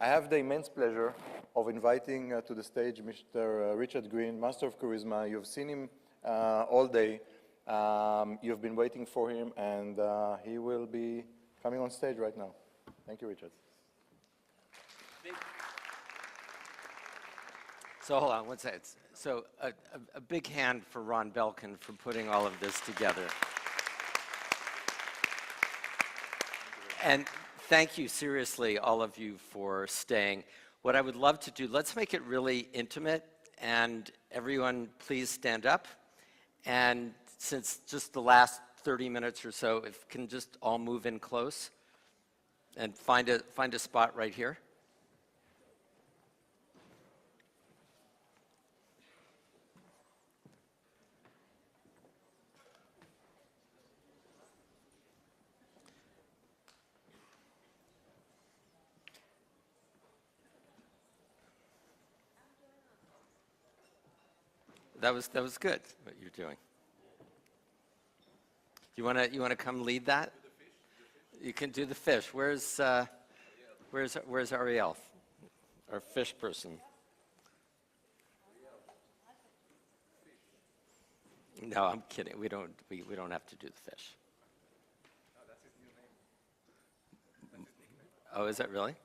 I have the immense pleasure of inviting to the stage Mr. Richard Greene, Master of Charisma. You've seen him all day. You've been waiting for him, and he will be coming on stage right now. Thank you, Richard. So hold on one second. So a big hand for Ron Belkin for putting all of this together. And thank you, seriously, all of you, for staying. What I would love to do, let's make it really intimate, and everyone please stand up. And since just the last 30 minutes or so, if you can just all move in close and find a spot right here. That was good, what you're doing. You wanna come lead that? You can do the fish. Where's Ariel, our fish person? No, I'm kidding. We don't have to do the fish. No, that's his new name. That's his nickname. Oh, is that really?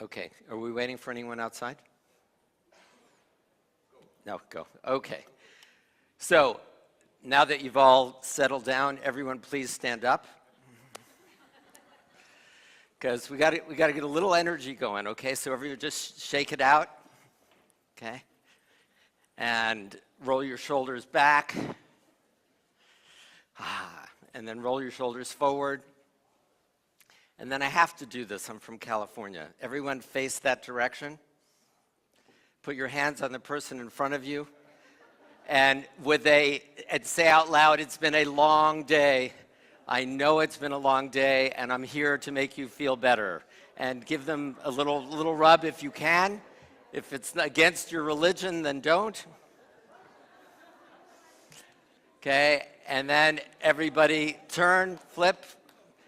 Okay, are we waiting for anyone outside? No, go. Okay. So, now that you've all settled down, everyone please stand up. Because we got to get a little energy going, okay? So everyone just shake it out, okay? And roll your shoulders back. And then roll your shoulders forward. And then I have to do this, I'm from California. Everyone face that direction. Put your hands on the person in front of you. And say out loud, it's been a long day. I know it's been a long day, and I'm here to make you feel better. And give them a little rub if you can. If it's against your religion, then don't. Okay, and then everybody turn, flip,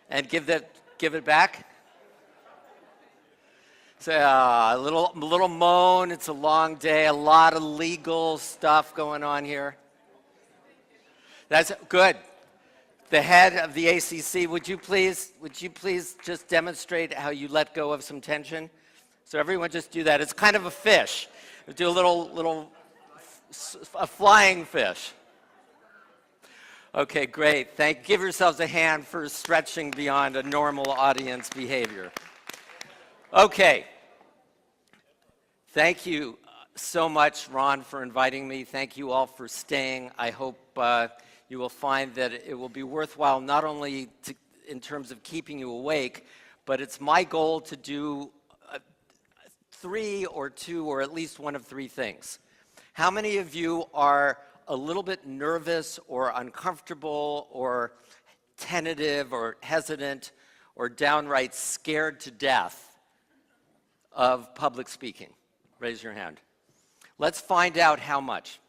and give it back. So a little moan. It's a long day. A lot of legal stuff going on here. That's good. The head of the ACC, would you please just demonstrate how you let go of some tension? So everyone just do that. It's kind of a fish. Do a flying fish. Okay, great. Give yourselves a hand for stretching beyond a normal audience behavior. Okay. Thank you so much, Ron, for inviting me. Thank you all for staying. I hope you will find that it will be worthwhile, not only in terms of keeping you awake, but it's my goal to do three or two or at least one of three things. How many of you are a little bit nervous or uncomfortable or tentative or hesitant or downright scared to death of public speaking? Raise your hand. Let's find out how much.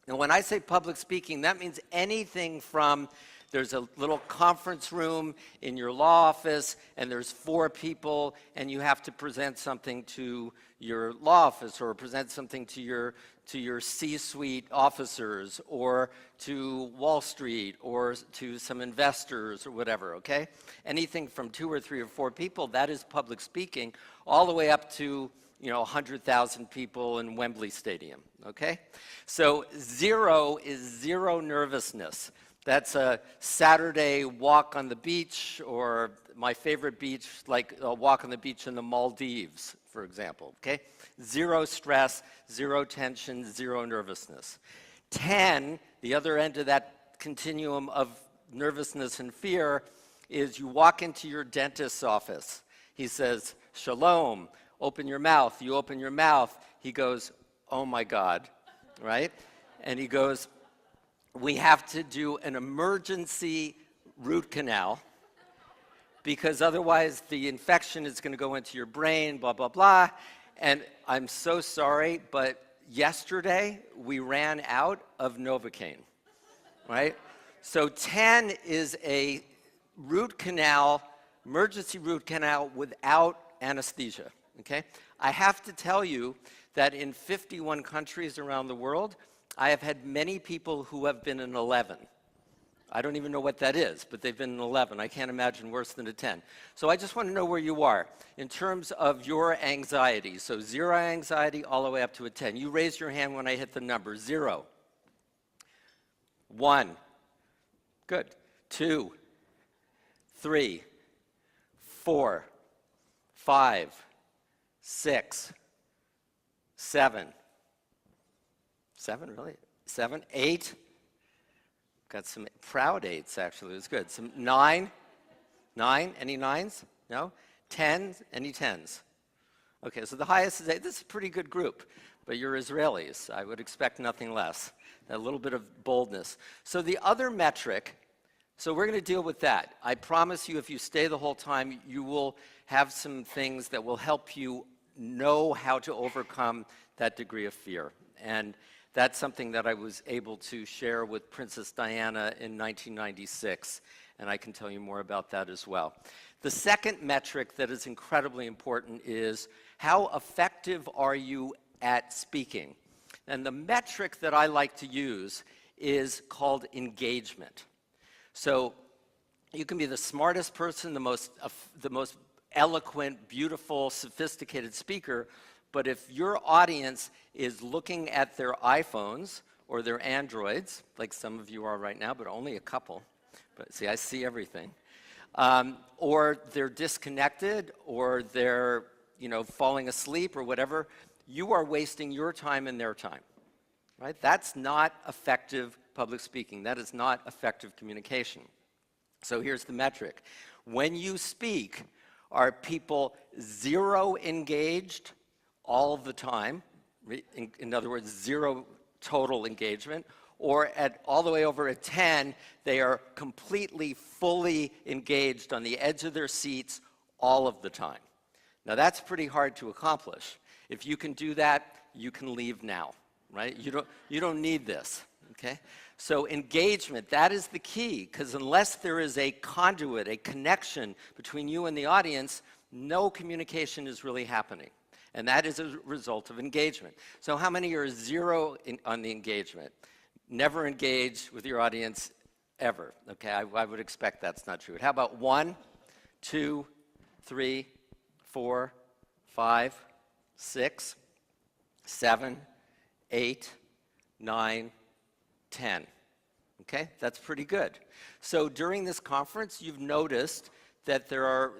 Now, when I say public speaking, that means anything from there's a little conference room in your law office, and there's 4 people, and you have to present something to your law office or present something to your C-suite officers or to Wall Street or to some investors or whatever, okay? Anything from 2 or 3 or 4 people, that is public speaking, all the way up to 100,000 people in Wembley Stadium, okay? So 0 is zero nervousness. That's a Saturday walk on the beach, or my favorite beach, like a walk on the beach in the Maldives, for example, okay? 0 stress, 0 tension, 0 nervousness. 10, the other end of that continuum of nervousness and fear, is you walk into your dentist's office. He says, "Shalom, open your mouth." You open your mouth. He goes, "Oh my God," right? And he goes, "We have to do an emergency root canal because otherwise the infection is going to go into your brain, blah, blah, blah." And I'm so sorry, but yesterday we ran out of Novocaine, right? So 10 is a root canal, emergency root canal without anesthesia, okay? I have to tell you that in 51 countries around the world, I have had many people who have been in 11. I don't even know what that is, but they've been in 11. I can't imagine worse than a 10. So I just want to know where you are in terms of your anxiety. So 0 anxiety all the way up to a 10. You raise your hand when I hit the number. 0. 1. Good. 2. 3. 4. 5. 6. 7. 7, really? 7. 8. Got some proud 8s, actually. It was good. Some 9. 9. Any 9s? No? 10. Any 10s? Okay, so the highest is 8. This is a pretty good group, but you're Israelis. I would expect nothing less. A little bit of boldness. So the other metric, so we're going to deal with that. I promise you, if you stay the whole time, you will have some things that will help you know how to overcome that degree of fear. And that's something that I was able to share with Princess Diana in 1996, and I can tell you more about that as well. The second metric that is incredibly important is how effective are you at speaking? And the metric that I like to use is called engagement. So you can be the smartest person, the most eloquent, beautiful, sophisticated speaker, but if your audience is looking at their iPhones or their Androids, like some of you are right now, but only a couple, but see, I see everything, or they're disconnected, or they're falling asleep or whatever, you are wasting your time and their time, right? That's not effective public speaking. That is not effective communication. So here's the metric. When you speak, are people 0 engaged all of the time? In other words, 0 total engagement, or at all the way over at 10, they are completely, fully engaged on the edge of their seats all of the time. Now that's pretty hard to accomplish. If you can do that, you can leave now, right? You don't need this, okay? So engagement, that is the key, because unless there is a conduit, a connection between you and the audience, no communication is really happening. And that is a result of engagement. So how many are 0 on the engagement? Never engage with your audience ever. Okay, I would expect that's not true. How about 1, 2, 3, 4, 5, 6, 7, 8, 9, 10. Okay, that's pretty good. So during this conference, you've noticed that there are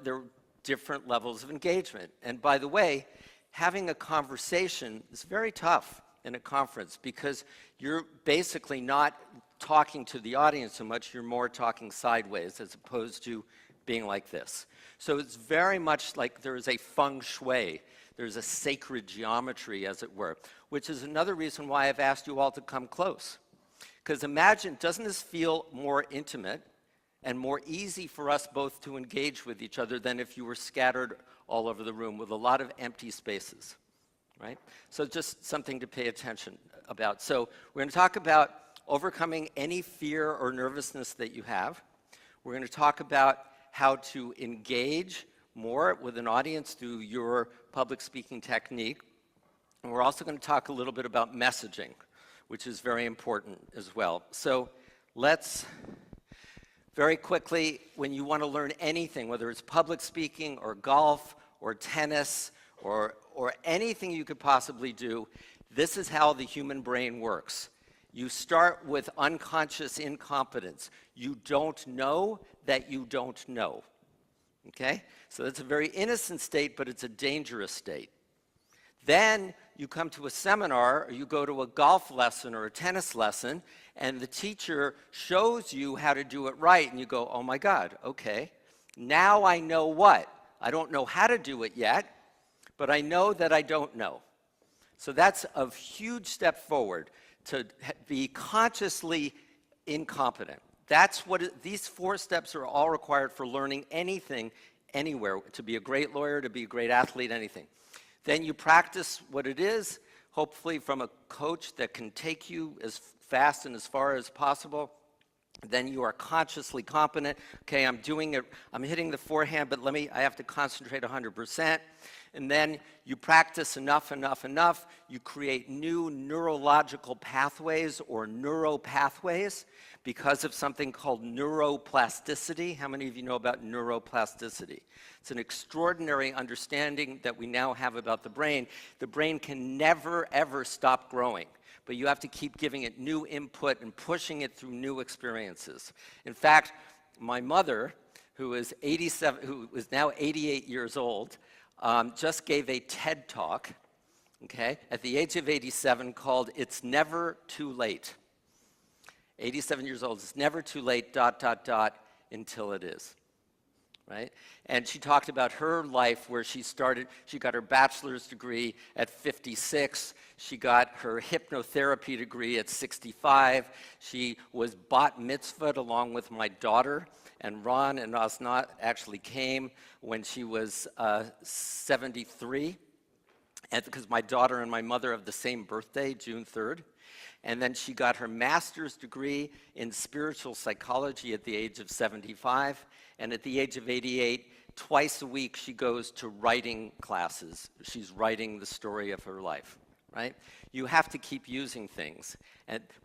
different levels of engagement. And by the way, having a conversation is very tough in a conference because you're basically not talking to the audience so much, you're more talking sideways as opposed to being like this. So it's very much like there is a feng shui, there's a sacred geometry, as it were, which is another reason why I've asked you all to come close. Because imagine, doesn't this feel more intimate and more easy for us both to engage with each other than if you were scattered all over the room with a lot of empty spaces, right? So just something to pay attention about. So we're going to talk about overcoming any fear or nervousness that you have. We're going to talk about how to engage more with an audience through your public speaking technique. And we're also going to talk a little bit about messaging, which is very important as well. So let's very quickly, when you want to learn anything, whether it's public speaking or golf or tennis or anything you could possibly do, this is how the human brain works. You start with unconscious incompetence. You don't know that you don't know, okay? So that's a very innocent state, but it's a dangerous state. Then you come to a seminar, or you go to a golf lesson or a tennis lesson, and the teacher shows you how to do it right, and you go, oh my God, okay. Now I know what? I don't know how to do it yet, but I know that I don't know. So that's a huge step forward, to be consciously incompetent. That's what these 4 steps are all required for learning anything, anywhere, to be a great lawyer, to be a great athlete, anything. Then you practice what it is, hopefully from a coach that can take you as fast and as far as possible. Then you are consciously competent. Okay, I'm doing it, I'm hitting the forehand, but I have to concentrate 100%. And then you practice enough, you create new neurological pathways or neuropathways because of something called neuroplasticity. How many of you know about neuroplasticity? It's an extraordinary understanding that we now have about the brain. The brain can never, ever stop growing, but you have to keep giving it new input and pushing it through new experiences. In fact, my mother, who is now 88 years old, just gave a TED Talk, okay, at the age of 87 called "It's Never Too Late." 87 years old, it's never too late, ... until it is. Right? And she talked about her life where she got her bachelor's degree at 56, she got her hypnotherapy degree at 65, she was bat mitzvahed along with my daughter, and Ron and Asnat actually came when she was 73, and because my daughter and my mother have the same birthday, June 3rd. And then she got her master's degree in spiritual psychology at the age of 75. And at the age of 88, twice a week she goes to writing classes. She's writing the story of her life, right? You have to keep using things.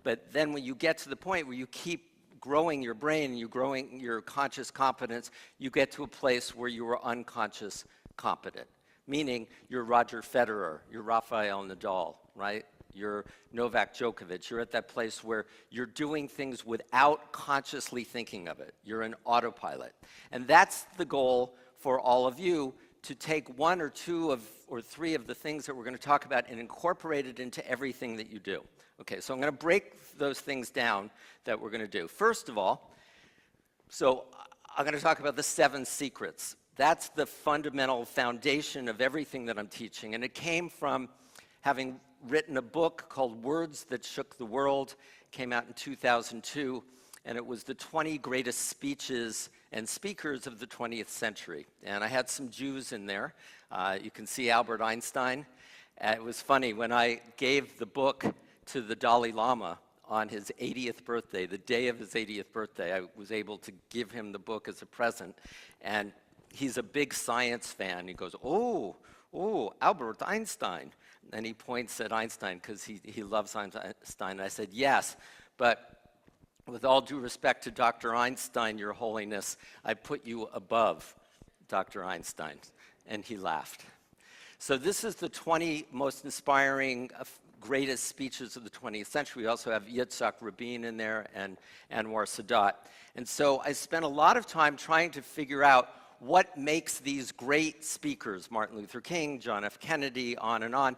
But then when you get to the point where you keep growing your brain, you're growing your conscious competence, you get to a place where you are unconscious competent. Meaning you're Roger Federer, you're Rafael Nadal, right? You're Novak Djokovic. You're at that place where you're doing things without consciously thinking of it. You're an autopilot. And that's the goal for all of you, to take one or two or three of the things that we're going to talk about and incorporate it into everything that you do. Okay, so I'm going to break those things down that we're going to do. First of all, so I'm going to talk about the 7 secrets. That's the fundamental foundation of everything that I'm teaching. And it came from having written a book called Words That Shook the World, came out in 2002, and it was the 20 greatest speeches and speakers of the 20th century. And I had some Jews in there. You can see Albert Einstein. It was funny, when I gave the book to the Dalai Lama on his 80th birthday, the day of his 80th birthday, I was able to give him the book as a present. And he's a big science fan. He goes, oh, Albert Einstein. And he points at Einstein because he loves Einstein. And I said, yes, but with all due respect to Dr. Einstein, Your Holiness, I put you above Dr. Einstein. And he laughed. So this is the 20 most inspiring, greatest speeches of the 20th century. We also have Yitzhak Rabin in there and Anwar Sadat. And so I spent a lot of time trying to figure out what makes these great speakers, Martin Luther King, John F. Kennedy, on,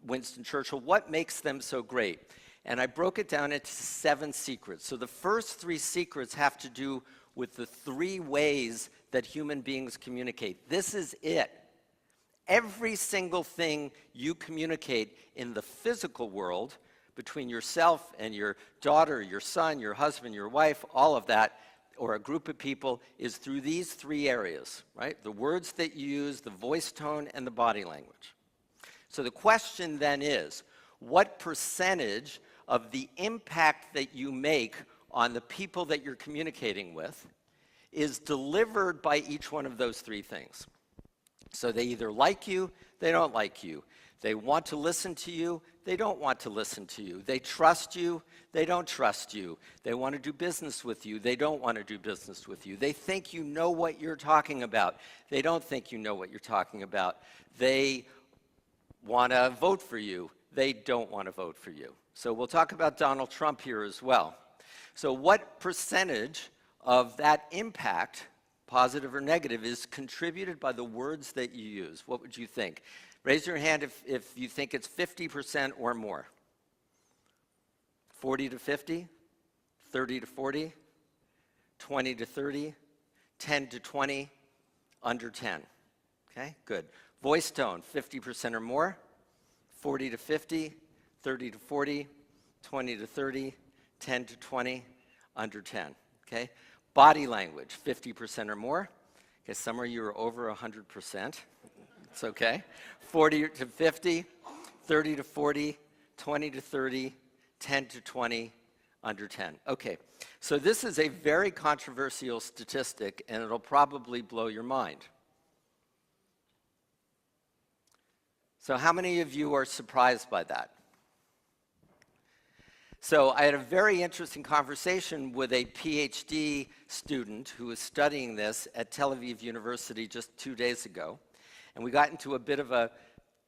Winston Churchill, what makes them so great? And I broke it down into 7 secrets. So the first 3 secrets have to do with the 3 ways that human beings communicate. This is it. Every single thing you communicate in the physical world, between yourself and your daughter, your son, your husband, your wife, all of that, or a group of people, is through these 3 areas, right? The words that you use, the voice tone, and the body language. So the question then is, what percentage of the impact that you make on the people that you're communicating with is delivered by each one of those 3 things? So they either like you, they don't like you. They want to listen to you, they don't want to listen to you. They trust you, they don't trust you. They want to do business with you, they don't want to do business with you. They think you know what you're talking about. They don't think you know what you're talking about. They want to vote for you, they don't want to vote for you. So we'll talk about Donald Trump here as well. So what percentage of that impact, positive or negative, is contributed by the words that you use? What would you think? Raise your hand if you think it's 50% or more. 40 to 50, 30 to 40, 20 to 30, 10 to 20, under 10. Okay, good. Voice tone, 50% or more, 40 to 50, 30 to 40, 20 to 30, 10 to 20, under 10. Okay? Body language, 50% or more. Okay, some of you are over 100%. It's okay. 40 to 50, 30 to 40, 20 to 30, 10 to 20, under 10. Okay, So this is a very controversial statistic, and it'll probably blow your mind. So how many of you are surprised by that? So I had a very interesting conversation with a PhD student who was studying this at Tel Aviv University just 2 days ago. And we got into a bit of a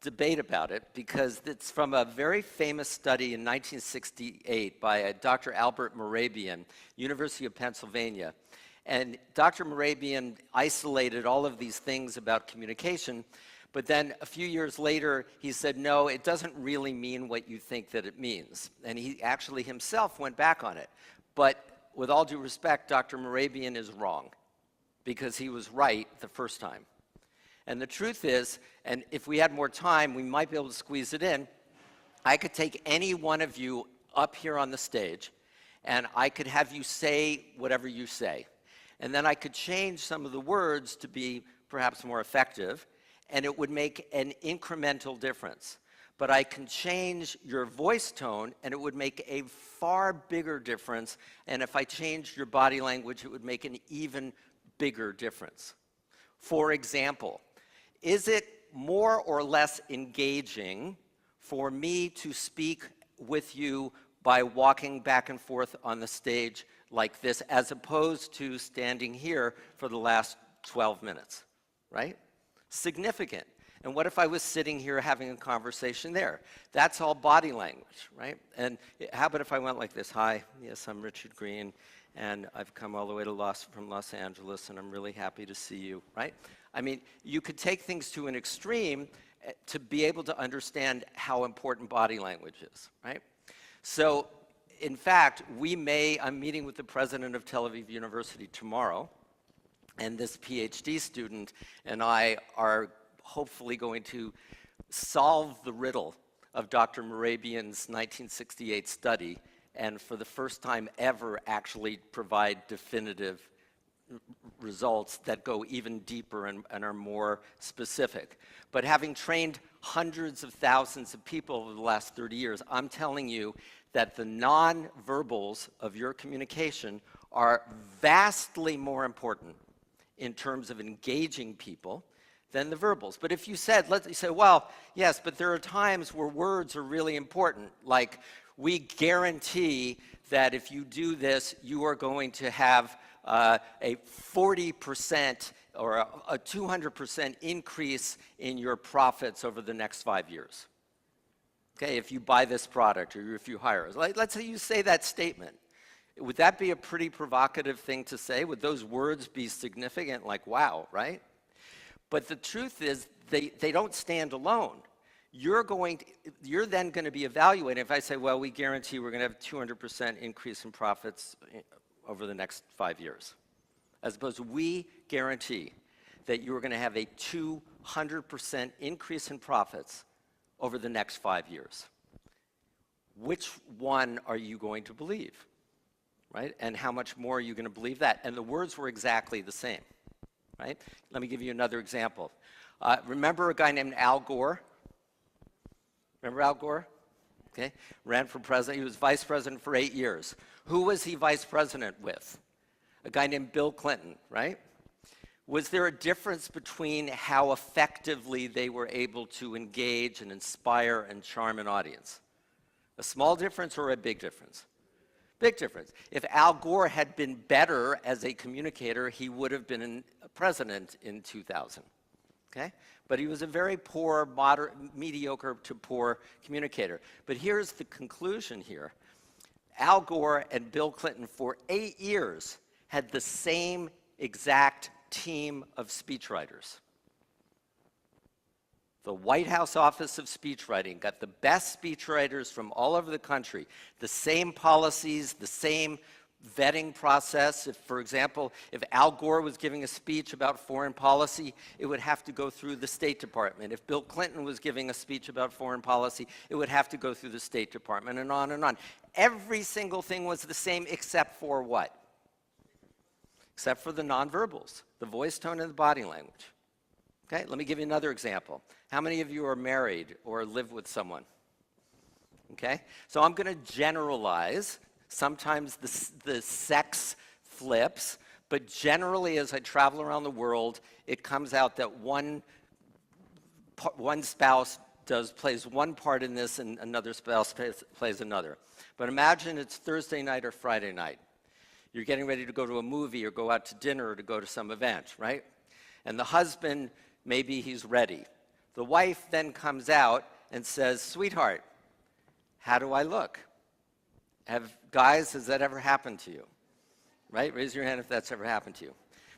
debate about it because it's from a very famous study in 1968 by Dr. Albert Mehrabian, University of Pennsylvania. And Dr. Mehrabian isolated all of these things about communication, but then a few years later, he said, no, it doesn't really mean what you think that it means. And he actually himself went back on it. But with all due respect, Dr. Mehrabian is wrong because he was right the first time. And the truth is, and if we had more time, we might be able to squeeze it in, I could take any one of you up here on the stage, and I could have you say whatever you say. And then I could change some of the words to be perhaps more effective, and it would make an incremental difference. But I can change your voice tone, and it would make a far bigger difference. And if I changed your body language, it would make an even bigger difference. For example, is it more or less engaging for me to speak with you by walking back and forth on the stage like this, as opposed to standing here for the last 12 minutes, right? Significant. And what if I was sitting here having a conversation there? That's all body language, right? And how about if I went like this? Hi, yes, I'm Richard Greene, and I've come all the way from Los Angeles, and I'm really happy to see you, right? I mean, you could take things to an extreme to be able to understand how important body language is, right? So, in fact, I'm meeting with the president of Tel Aviv University tomorrow, and this PhD student and I are hopefully going to solve the riddle of Dr. Mehrabian's 1968 study, and for the first time ever actually provide definitive results that go even deeper and are more specific. But having trained hundreds of thousands of people over the last 30 years, I'm telling you that the non-verbals of your communication are vastly more important in terms of engaging people than the verbals. But if you said, let's say, well, yes, but there are times where words are really important, like we guarantee that if you do this, you are going to have a 40% or a 200% increase in your profits over the next 5 years. Okay, if you buy this product or if you hire us. Let's say you say that statement. Would that be a pretty provocative thing to say? Would those words be significant, like wow, right? But the truth is, they don't stand alone. You're then going to be evaluating. If I say, well, we guarantee we're going to have 200% increase in profits over the next 5 years, as opposed to we guarantee that you're going to have a 200% increase in profits over the next 5 years. Which one are you going to believe, right? And how much more are you going to believe that? And the words were exactly the same, right? Let me give you another example. Remember a guy named Al Gore? Remember Al Gore? Okay, ran for president. He was vice president for 8 years. Who was he vice president with? A guy named Bill Clinton, right? Was there a difference between how effectively they were able to engage and inspire and charm an audience? A small difference or a big difference? Big difference. If Al Gore had been better as a communicator, he would have been a president in 2000. Okay? But he was a very poor, mediocre to poor communicator. But here's the conclusion here. Al Gore and Bill Clinton, for 8 years, had the same exact team of speechwriters. The White House Office of Speechwriting got the best speechwriters from all over the country, the same policies, the same vetting process. If, for example, if Al Gore was giving a speech about foreign policy, it would have to go through the State Department. If Bill Clinton was giving a speech about foreign policy, it would have to go through the State Department, and on and on. Every single thing was the same except for what? Except for the nonverbals, the voice tone and the body language. Okay, let me give you another example. How many of you are married or live with someone? Okay, so I'm going to generalize Sometimes the sex flips, but generally as I travel around the world, it comes out that one spouse plays one part in this and another spouse plays another. But imagine it's Thursday night or Friday night. You're getting ready to go to a movie or go out to dinner or to go to some event, right? And the husband, maybe he's ready. The wife then comes out and says, "Sweetheart, how do I look?" Guys, has that ever happened to you? Right? Raise your hand if that's ever happened to you.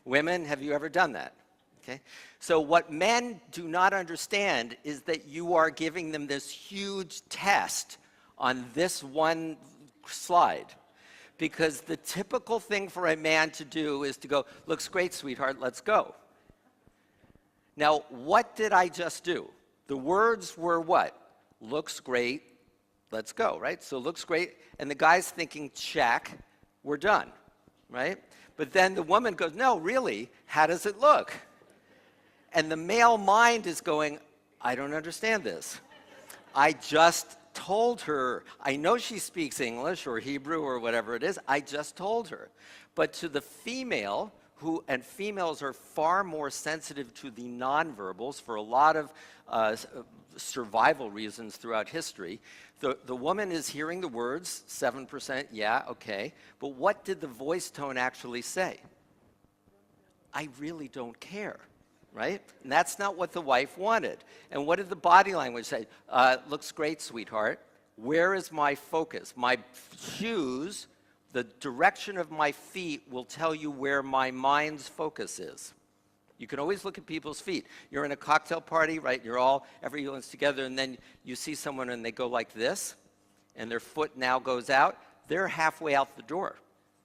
Women, have you ever done that? Okay? So what men do not understand is that you are giving them this huge test on this one slide. Because the typical thing for a man to do is to go, "Looks great, sweetheart, let's go." Now, what did I just do? The words were what? Looks great, let's go, right? So looks great, and the guy's thinking, check, we're done, right? But then the woman goes, "No, really, how does it look?" And the male mind is going, "I don't understand this. I just told her, I know she speaks English or Hebrew or whatever it is, I just told her." But to the female, and females are far more sensitive to the nonverbals for a lot of survival reasons throughout history, the woman is hearing the words, 7%, yeah, okay, but what did the voice tone actually say? "I really don't care." Right? And that's not what the wife wanted. And what did the body language say? "Looks great, sweetheart. Where is my focus? My shoes, the direction of my feet will tell you where my mind's focus is." You can always look at people's feet. You're in a cocktail party, right? Everyone's together, and then you see someone and they go like this, and their foot now goes out. They're halfway out the door.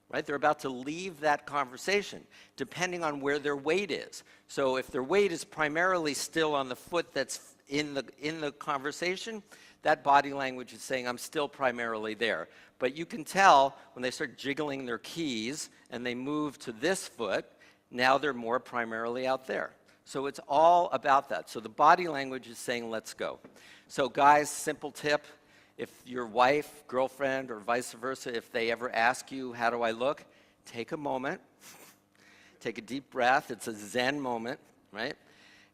Right? They're about to leave that conversation, depending on where their weight is. So if their weight is primarily still on the foot that's in the conversation, that body language is saying, "I'm still primarily there." But you can tell when they start jiggling their keys and they move to this foot, now they're more primarily out there. So it's all about that. So the body language is saying, "Let's go." So guys, simple tip. If your wife, girlfriend, or vice versa, if they ever ask you, "How do I look?" take a moment, take a deep breath. It's a Zen moment, right?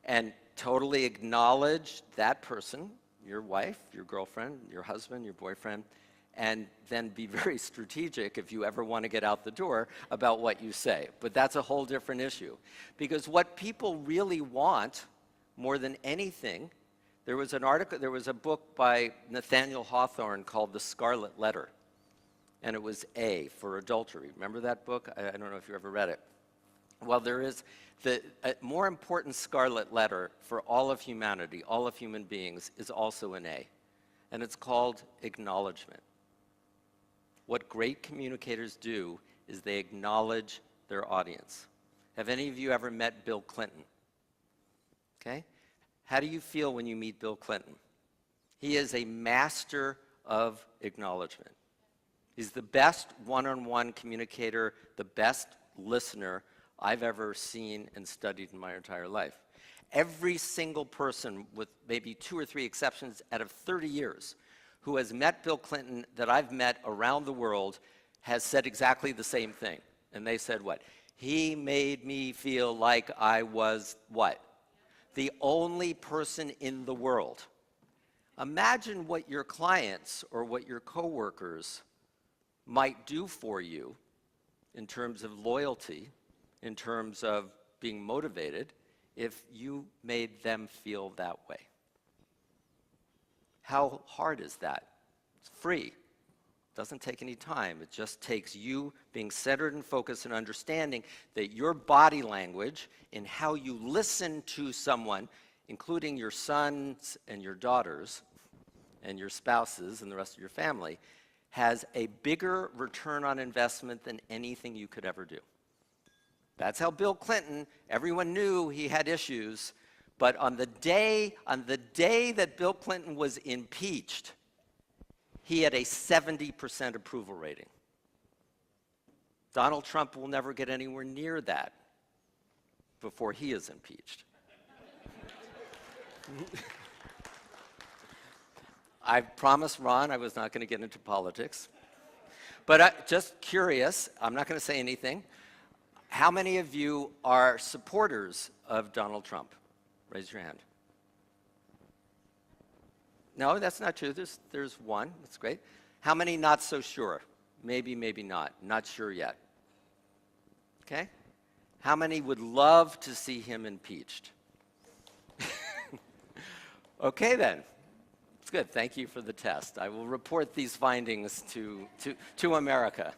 And totally acknowledge that person, your wife, your girlfriend, your husband, your boyfriend, and then be very strategic if you ever want to get out the door about what you say. But that's a whole different issue. Because what people really want more than anything, there was a book by Nathaniel Hawthorne called The Scarlet Letter, and it was A for adultery. Remember that book? I don't know if you ever read it. Well, there is a more important scarlet letter for all of humanity, all of human beings, is also an A, and it's called acknowledgement. What great communicators do is they acknowledge their audience. Have any of you ever met Bill Clinton? Okay? How do you feel when you meet Bill Clinton? He is a master of acknowledgement. He's the best one-on-one communicator, the best listener I've ever seen and studied in my entire life. Every single person, with maybe 2 or 3 exceptions out of 30 years, who has met Bill Clinton that I've met around the world has said exactly the same thing. And they said what? "He made me feel like I was" what? "The only person in the world." Imagine what your clients or what your coworkers might do for you in terms of loyalty, in terms of being motivated, if you made them feel that way. How hard is that? It's free. Doesn't take any time. It just takes you being centered and focused and understanding that your body language and how you listen to someone, including your sons and your daughters and your spouses and the rest of your family, has a bigger return on investment than anything you could ever do. That's how Bill Clinton, everyone knew he had issues, but on the day that Bill Clinton was impeached, he had a 70% approval rating. Donald Trump will never get anywhere near that before he is impeached. I promised Ron I was not going to get into politics, But just curious, I'm not going to say anything. How many of you are supporters of Donald Trump? Raise your hand. No, that's not true. There's one. That's great. How many not so sure? Maybe, maybe not. Not sure yet. Okay? How many would love to see him impeached? Okay, then. It's good. Thank you for the test. I will report these findings to America.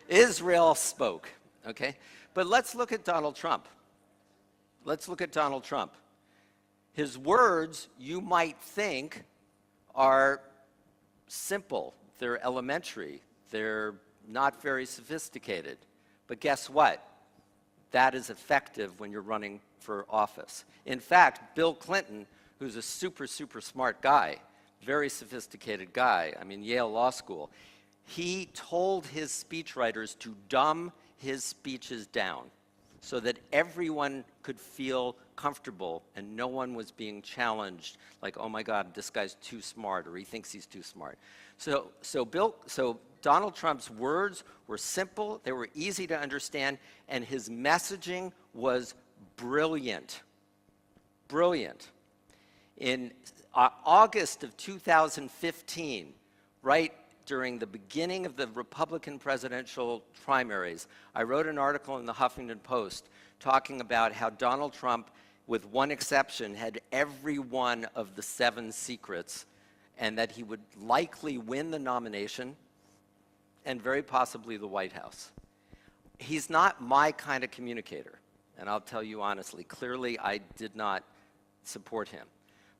Israel spoke. Okay? But let's look at Donald Trump. Let's look at Donald Trump. His words, you might think, are simple. They're elementary. They're not very sophisticated. But guess what? That is effective when you're running for office. In fact, Bill Clinton, who's a super, super smart guy, very sophisticated guy, I mean, Yale Law School, he told his speechwriters to dumb his speeches down so that everyone could feel comfortable and no one was being challenged like, oh my God, this guy's too smart or he thinks he's too smart. So Donald Trump's words were simple, they were easy to understand, and his messaging was brilliant. Brilliant. In August of 2015, right during the beginning of the Republican presidential primaries, I wrote an article in the Huffington Post talking about how Donald Trump, with one exception, had every one of the 7 secrets, and that he would likely win the nomination and very possibly the White House. He's not my kind of communicator, and I'll tell you honestly, clearly I did not support him.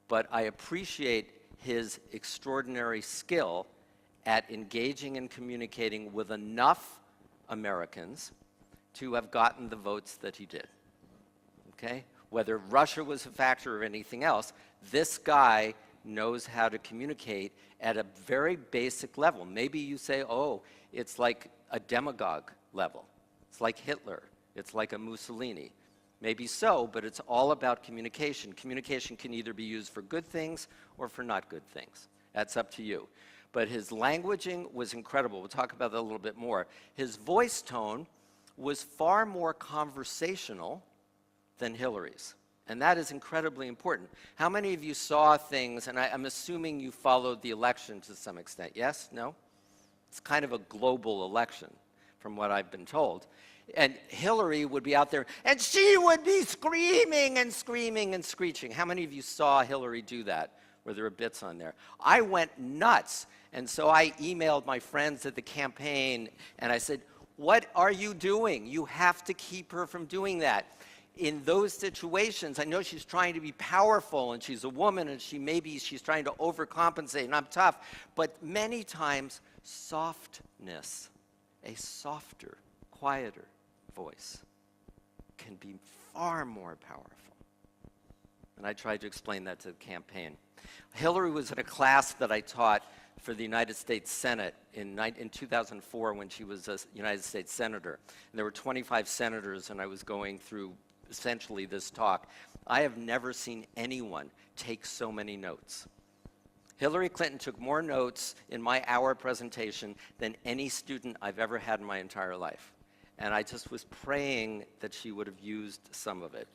But I appreciate his extraordinary skill at engaging and communicating with enough Americans to have gotten the votes that he did. Okay? Whether Russia was a factor or anything else, this guy knows how to communicate at a very basic level. Maybe you say, oh, it's like a demagogue level. It's like Hitler. It's like a Mussolini. Maybe so, but it's all about communication. Communication can either be used for good things or for not good things. That's up to you. But his languaging was incredible. We'll talk about that a little bit more. His voice tone was far more conversational than Hillary's. And that is incredibly important. How many of you saw things, and I'm assuming you followed the election to some extent, yes? No? It's kind of a global election, from what I've been told. And Hillary would be out there, and she would be screaming and screaming and screeching. How many of you saw Hillary do that? Where there were bits on there. I went nuts, and so I emailed my friends at the campaign, and I said, what are you doing? You have to keep her from doing that. In those situations, I know she's trying to be powerful, and she's a woman, and she's trying to overcompensate, and I'm tough, but many times, softness, a softer, quieter voice can be far more powerful. And I tried to explain that to the campaign. Hillary was in a class that I taught for the United States Senate in 2004 when she was a United States Senator. And there were 25 senators, and I was going through essentially this talk. I have never seen anyone take so many notes. Hillary Clinton took more notes in my hour presentation than any student I've ever had in my entire life. And I just was praying that she would have used some of it.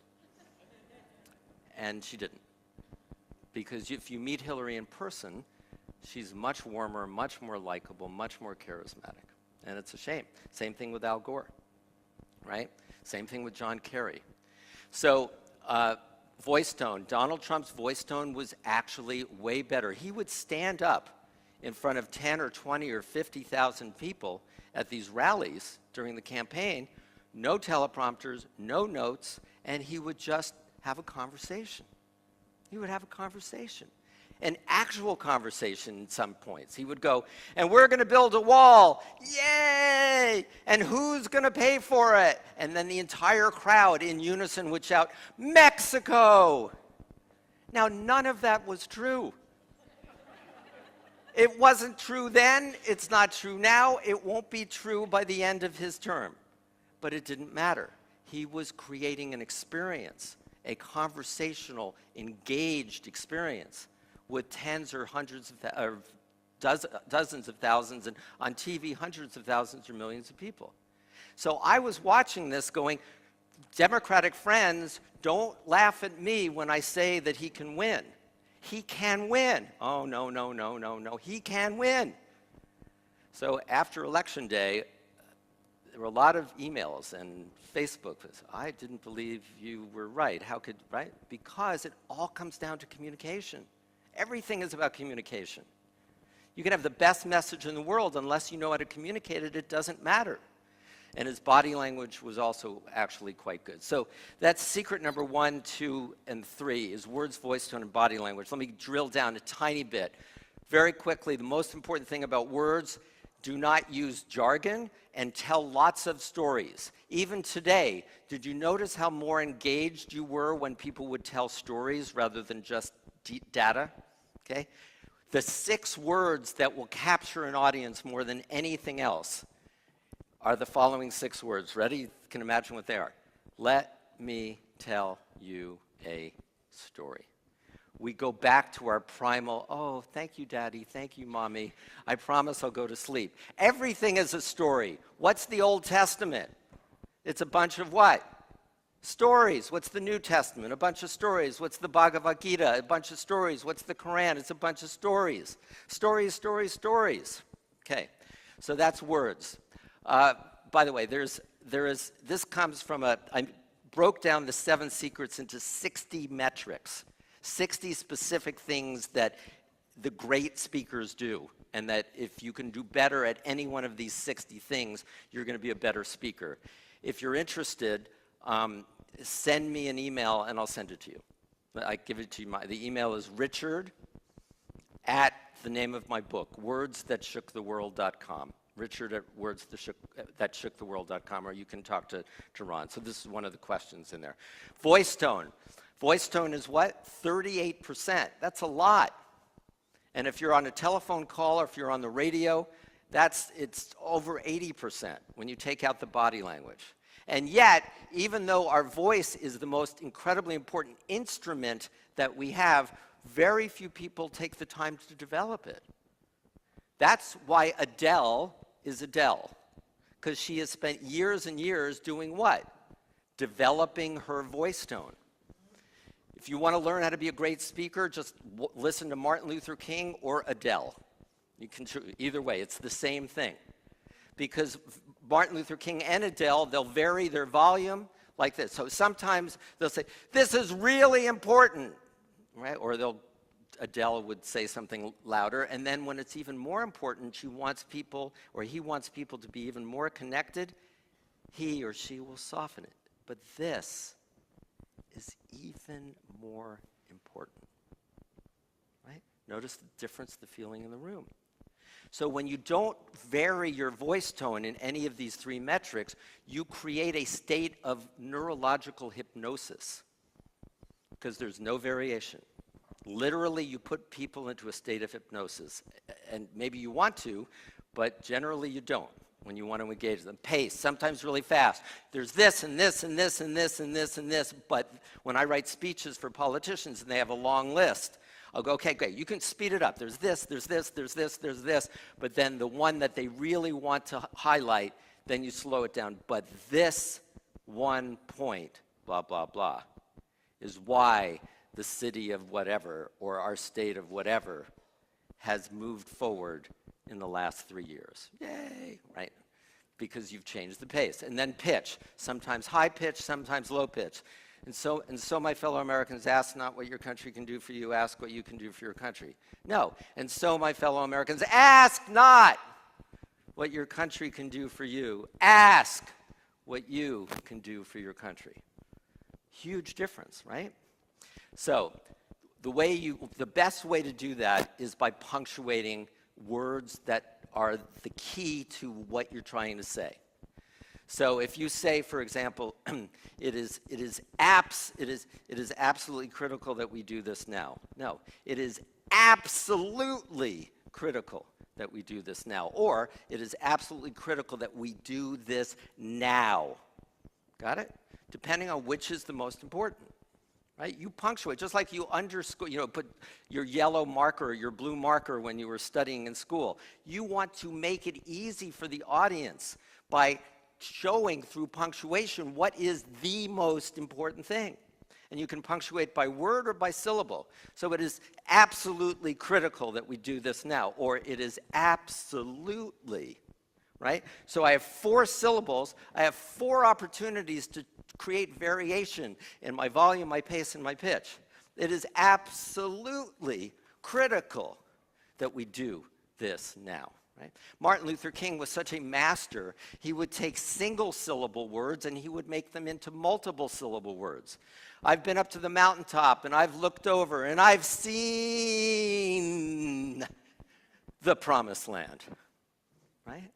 And she didn't. Because if you meet Hillary in person, she's much warmer, much more likable, much more charismatic. And it's a shame. Same thing with Al Gore, right? Same thing with John Kerry. So voice tone. Donald Trump's voice tone was actually way better. He would stand up in front of 10 or 20 or 50,000 people at these rallies during the campaign, no teleprompters, no notes, and he would just have a conversation. He would have a conversation, an actual conversation at some points. He would go, and we're going to build a wall, yay! And who's going to pay for it? And then the entire crowd in unison would shout, Mexico! Now, none of that was true. It wasn't true then, it's not true now, it won't be true by the end of his term. But it didn't matter. He was creating an experience, a conversational, engaged experience with tens or hundreds of dozens of thousands, and on TV, hundreds of thousands or millions of people. So I was watching this going, Democratic friends, don't laugh at me when I say that he can win. He can win. Oh, no, no, no, no, no. He can win. So after Election Day, there were a lot of emails and Facebook. I didn't believe you were right. How could, right? Because it all comes down to communication. Everything is about communication. You can have the best message in the world, unless you know how to communicate it, it doesn't matter. And his body language was also actually quite good. So that's secret number 1, 2, and 3 is words, voice, tone, and body language. Let me drill down a tiny bit. Very quickly, the most important thing about words, do not use jargon and tell lots of stories. Even today, did you notice how more engaged you were when people would tell stories rather than just data? Okay? The 6 words that will capture an audience more than anything else are the following 6 words. Ready? You can imagine what they are. Let me tell you a story. We go back to our primal, oh, thank you, Daddy, thank you, Mommy. I promise I'll go to sleep. Everything is a story. What's the Old Testament? It's a bunch of what? Stories. What's the New Testament? A bunch of stories. What's the Bhagavad Gita? A bunch of stories. What's the Quran? It's a bunch of stories. Stories, stories, stories. Okay, so that's words. By the way, this comes from I broke down the 7 secrets into 60 metrics, 60 specific things that the great speakers do, and that if you can do better at any one of these 60 things, you're going to be a better speaker. If you're interested, send me an email and I'll send it to you. I give it to you. The email is Richard at the name of my book, wordsthatshooktheworld.com. Richard at wordsthatshooktheworld.com, or you can talk to Ron. So this is one of the questions in there. Voice tone. Voice tone is what? 38%. That's a lot. And if you're on a telephone call or if you're on the radio, it's over 80% when you take out the body language. And yet, even though our voice is the most incredibly important instrument that we have, very few people take the time to develop it. That's why Adele is Adele, because she has spent years and years doing what? Developing her voice tone. If you want to learn how to be a great speaker, just listen to Martin Luther King or Adele. You can either way, it's the same thing. Because Martin Luther King and Adele, they'll vary their volume like this. So sometimes they'll say, this is really important, right? Or Adele would say something louder, and then when it's even more important, she wants people, or he wants people to be even more connected, he or she will soften it. But this is even more important, right? Notice the difference, the feeling in the room. So when you don't vary your voice tone in any of these 3 metrics, you create a state of neurological hypnosis, because there's no variation. Literally, you put people into a state of hypnosis. And maybe you want to, but generally you don't when you want to engage them. Pace, sometimes really fast. There's this and this and this and this and this and this. But when I write speeches for politicians and they have a long list, I'll go, okay, great, you can speed it up. There's this, there's this, there's this, there's this. But then the one that they really want to highlight, then you slow it down. But this one point, blah, blah, blah, is why the city of whatever, or our state of whatever, has moved forward in the last 3 years. Yay, right? Because you've changed the pace. And then pitch, sometimes high pitch, sometimes low pitch. And so my fellow Americans, ask not what your country can do for you, ask what you can do for your country. No, and so my fellow Americans, ask not what your country can do for you, ask what you can do for your country. Huge difference, right? So the best way to do that is by punctuating words that are the key to what you're trying to say. So if you say, for example, it is absolutely critical that we do this now. No, it is absolutely critical that we do this now. Or it is absolutely critical that we do this now. Got it? Depending on which is the most important. right? You punctuate, just like you underscore, put your yellow marker or your blue marker when you were studying in school. You want to make it easy for the audience by showing through punctuation what is the most important thing. And you can punctuate by word or by syllable. So it is absolutely critical that we do this now, or it is absolutely, right? So I have 4 syllables. I have 4 opportunities to create variation in my volume, my pace, and my pitch. It is absolutely critical that we do this now. Right? Martin Luther King was such a master, he would take single-syllable words and he would make them into multiple-syllable words. I've been up to the mountaintop and I've looked over and I've seen the promised land. Right?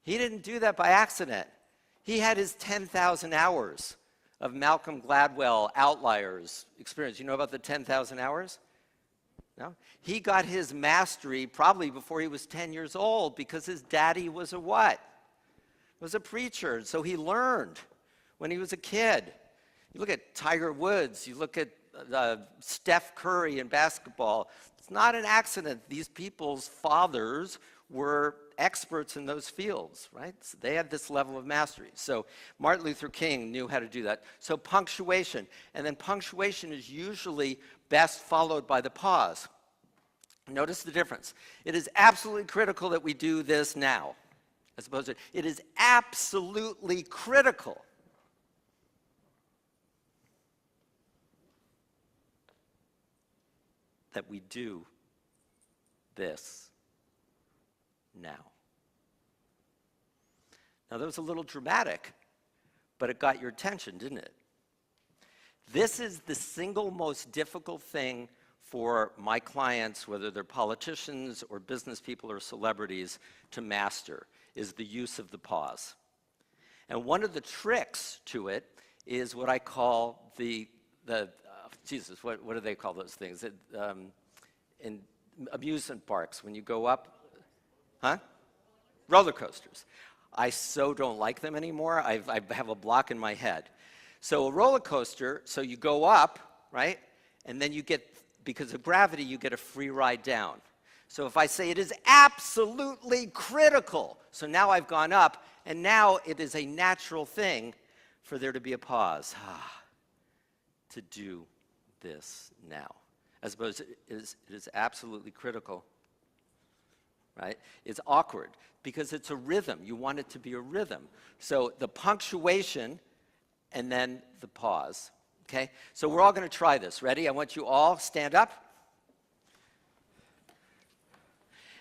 He didn't do that by accident. He had his 10,000 hours of Malcolm Gladwell outliers experience. You know about the 10,000 hours? No? He got his mastery probably before he was 10 years old because his daddy was a what? Was a preacher. So he learned when he was a kid. You look at Tiger Woods, you look at Steph Curry in basketball. It's not an accident. These people's fathers were experts in those fields, right? So they had this level of mastery. So Martin Luther King knew how to do that. So punctuation, and then punctuation is usually best followed by the pause. Notice the difference. It is absolutely critical that we do this now, as opposed to, it is absolutely critical that we do this now. Now that was a little dramatic, but it got your attention, didn't it? This is the single most difficult thing for my clients, whether they're politicians or business people or celebrities, to master, is the use of the pause. And one of the tricks to it is what I call Jesus, what do they call those things? In amusement parks, when you go up, roller coasters. I so don't like them anymore. I have a block in my head. So a roller coaster, so you go up, right? And then you get, because of gravity, you get a free ride down. So if I say it is absolutely critical, so now I've gone up, and now it is a natural thing for there to be a pause. To do this now. As opposed to it is absolutely critical. Right? It's awkward because it's a rhythm. You want it to be a rhythm. So the punctuation and then the pause. Okay? So we're all going to try this. Ready? I want you all stand up.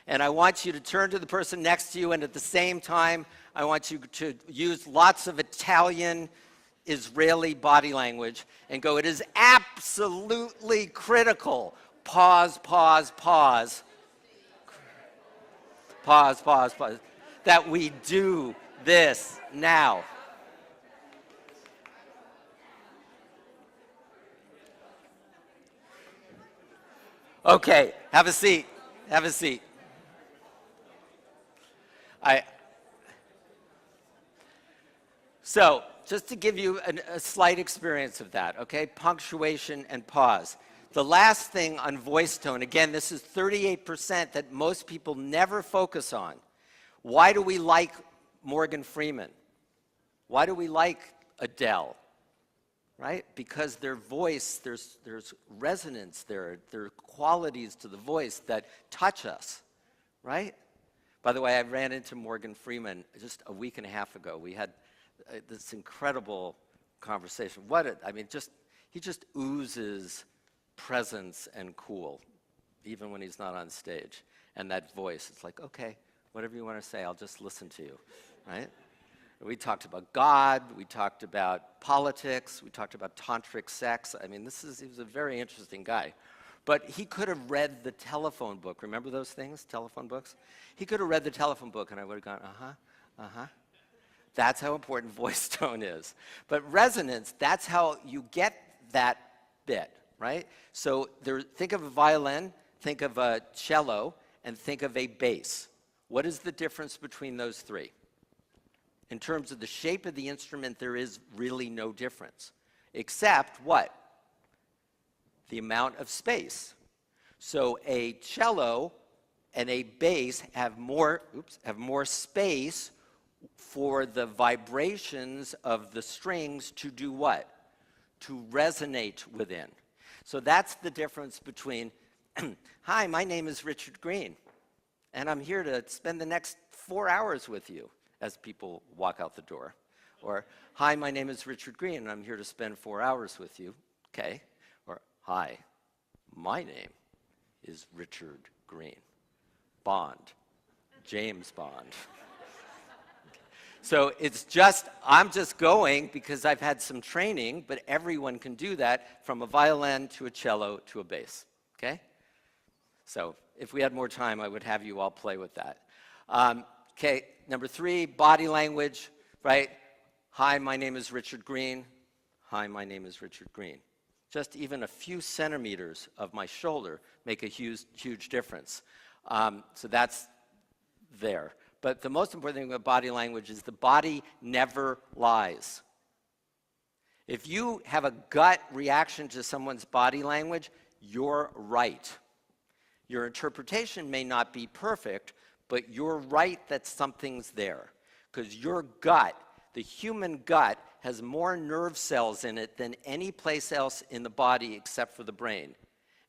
And I want you to turn to the person next to you, and at the same time, I want you to use lots of Italian, Israeli body language and go, it is absolutely critical. Pause, pause, pause. Pause, pause, pause. That we do this now. Okay, have a seat. Have a seat. So, just to give you a slight experience of that, okay? Punctuation and pause. The last thing on voice tone, again, this is 38% that most people never focus on. Why do we like Morgan Freeman? Why do we like Adele? Right? Because their voice, there's resonance there. There are qualities to the voice that touch us, right? By the way, I ran into Morgan Freeman just a week and a half ago. We had this incredible conversation. He just oozes presence and cool, even when he's not on stage. And that voice, it's like, okay, whatever you want to say, I'll just listen to you, right? We talked about God, we talked about politics, we talked about tantric sex. I mean, he was a very interesting guy. But he could have read the telephone book. Remember those things, telephone books? He could have read the telephone book and I would have gone, That's how important voice tone is. But resonance, that's how you get that bit, right? So think of a violin, think of a cello, and think of a bass. What is the difference between those three? In terms of the shape of the instrument, there is really no difference. Except what? the amount of space. So a cello and a bass have more space for the vibrations of the strings to do what? To resonate within. So that's the difference between, hi, my name is Richard Greene, and I'm here to spend the next 4 hours with you, as people walk out the door. Or, hi, my name is Richard Greene, and I'm here to spend 4 hours with you. Okay. Or, hi, my name is Richard Greene. Bond. James Bond. So it's just, I'm just going because I've had some training, but everyone can do that from a violin to a cello to a bass, okay? So if we had more time, I would have you all play with that. Okay, number 3, body language, right? Hi, my name is Richard Greene. Hi, my name is Richard Greene. Just even a few centimeters of my shoulder make a huge, huge difference. So that's there. But the most important thing about body language is the body never lies. If you have a gut reaction to someone's body language, you're right. Your interpretation may not be perfect, but you're right that something's there. Because your gut, the human gut, has more nerve cells in it than any place else in the body except for the brain.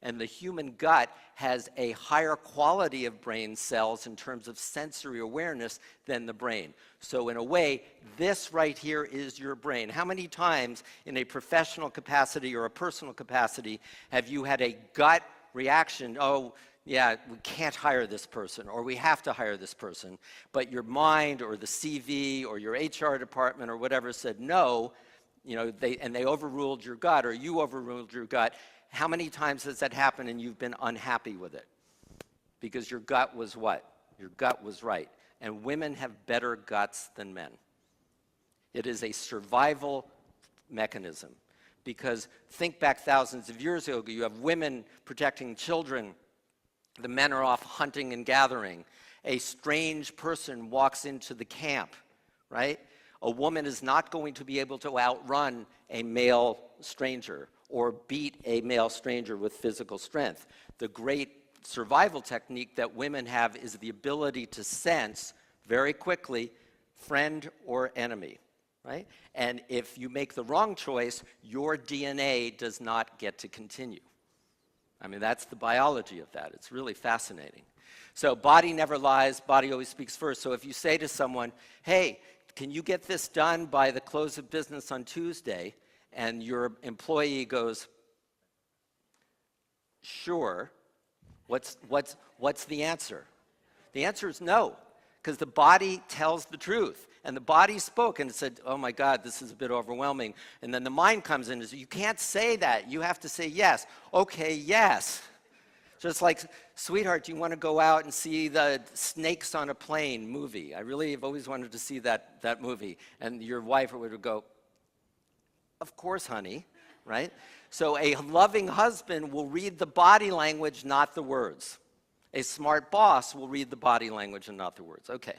And the human gut has a higher quality of brain cells in terms of sensory awareness than the brain. So in a way, this right here is your brain. How many times in a professional capacity or a personal capacity have you had a gut reaction, oh, yeah, we can't hire this person, or we have to hire this person, but your mind or the CV or your HR department or whatever said no, you know, they overruled your gut, or you overruled your gut. How many times has that happened and you've been unhappy with it? Because your gut was what? Your gut was right. And women have better guts than men. It is a survival mechanism. Because think back thousands of years ago, you have women protecting children. The men are off hunting and gathering. A strange person walks into the camp, right? A woman is not going to be able to outrun a male stranger or beat a male stranger with physical strength. The great survival technique that women have is the ability to sense very quickly friend or enemy, right? And if you make the wrong choice, your DNA does not get to continue. I mean, that's the biology of that. It's really fascinating. So body never lies, body always speaks first. So if you say to someone, hey, can you get this done by the close of business on Tuesday? And your employee goes, sure. What's the answer? The answer is no, because the body tells the truth. And the body spoke and said, oh my God, this is a bit overwhelming. And then the mind comes in and says, you can't say that. You have to say yes. Okay, yes. Just like, sweetheart, do you want to go out and see the Snakes on a Plane movie? I really have always wanted to see that movie. And your wife would go, of course, honey, right? So a loving husband will read the body language, not the words. A smart boss will read the body language and not the words. Okay,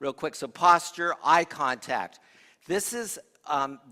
real quick, so posture, eye contact. This is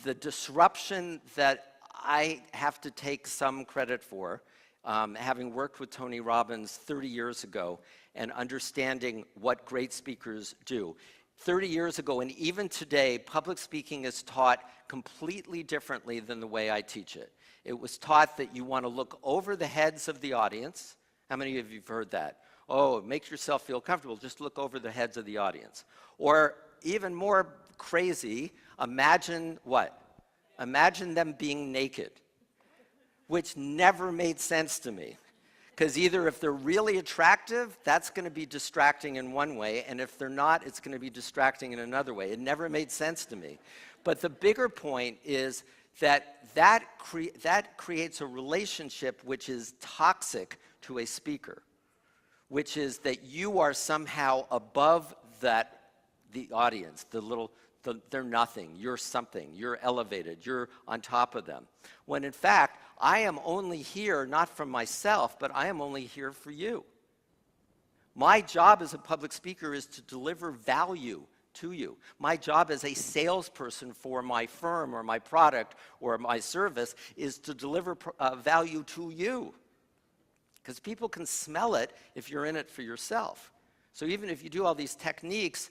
the disruption that I have to take some credit for, having worked with Tony Robbins 30 years ago and understanding what great speakers do. 30 years ago, and even today, public speaking is taught completely differently than the way I teach it. It was taught that you want to look over the heads of the audience. How many of you have heard that? Oh, it makes yourself feel comfortable. Just look over the heads of the audience. Or even more crazy, imagine what? Imagine them being naked, which never made sense to me. Because either if they're really attractive, that's going to be distracting in one way, and if they're not, it's going to be distracting in another way. It never made sense to me. But the bigger point is that creates a relationship which is toxic to a speaker, which is that you are somehow above the audience, they're nothing, you're something, you're elevated, you're on top of them. When in fact, I am only here not for myself, but I am only here for you. My job as a public speaker is to deliver value to you. My job as a salesperson for my firm or my product or my service is to deliver value to you. Because people can smell it if you're in it for yourself. So even if you do all these techniques,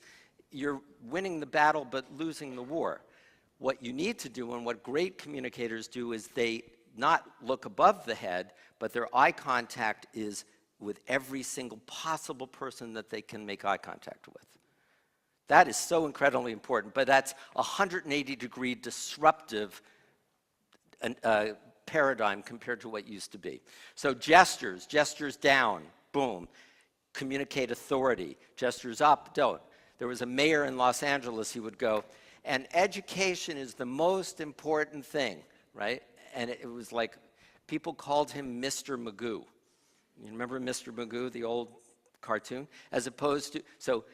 you're winning the battle but losing the war. What you need to do, and what great communicators do, is they not look above the head, but their eye contact is with every single possible person that they can make eye contact with. That is so incredibly important, but that's a 180-degree disruptive paradigm compared to what used to be. So gestures down, boom. Communicate authority. Gestures up, don't. There was a mayor in Los Angeles, he would go, and education is the most important thing, right? And it was like, people called him Mr. Magoo. You remember Mr. Magoo, the old cartoon? As opposed to, so,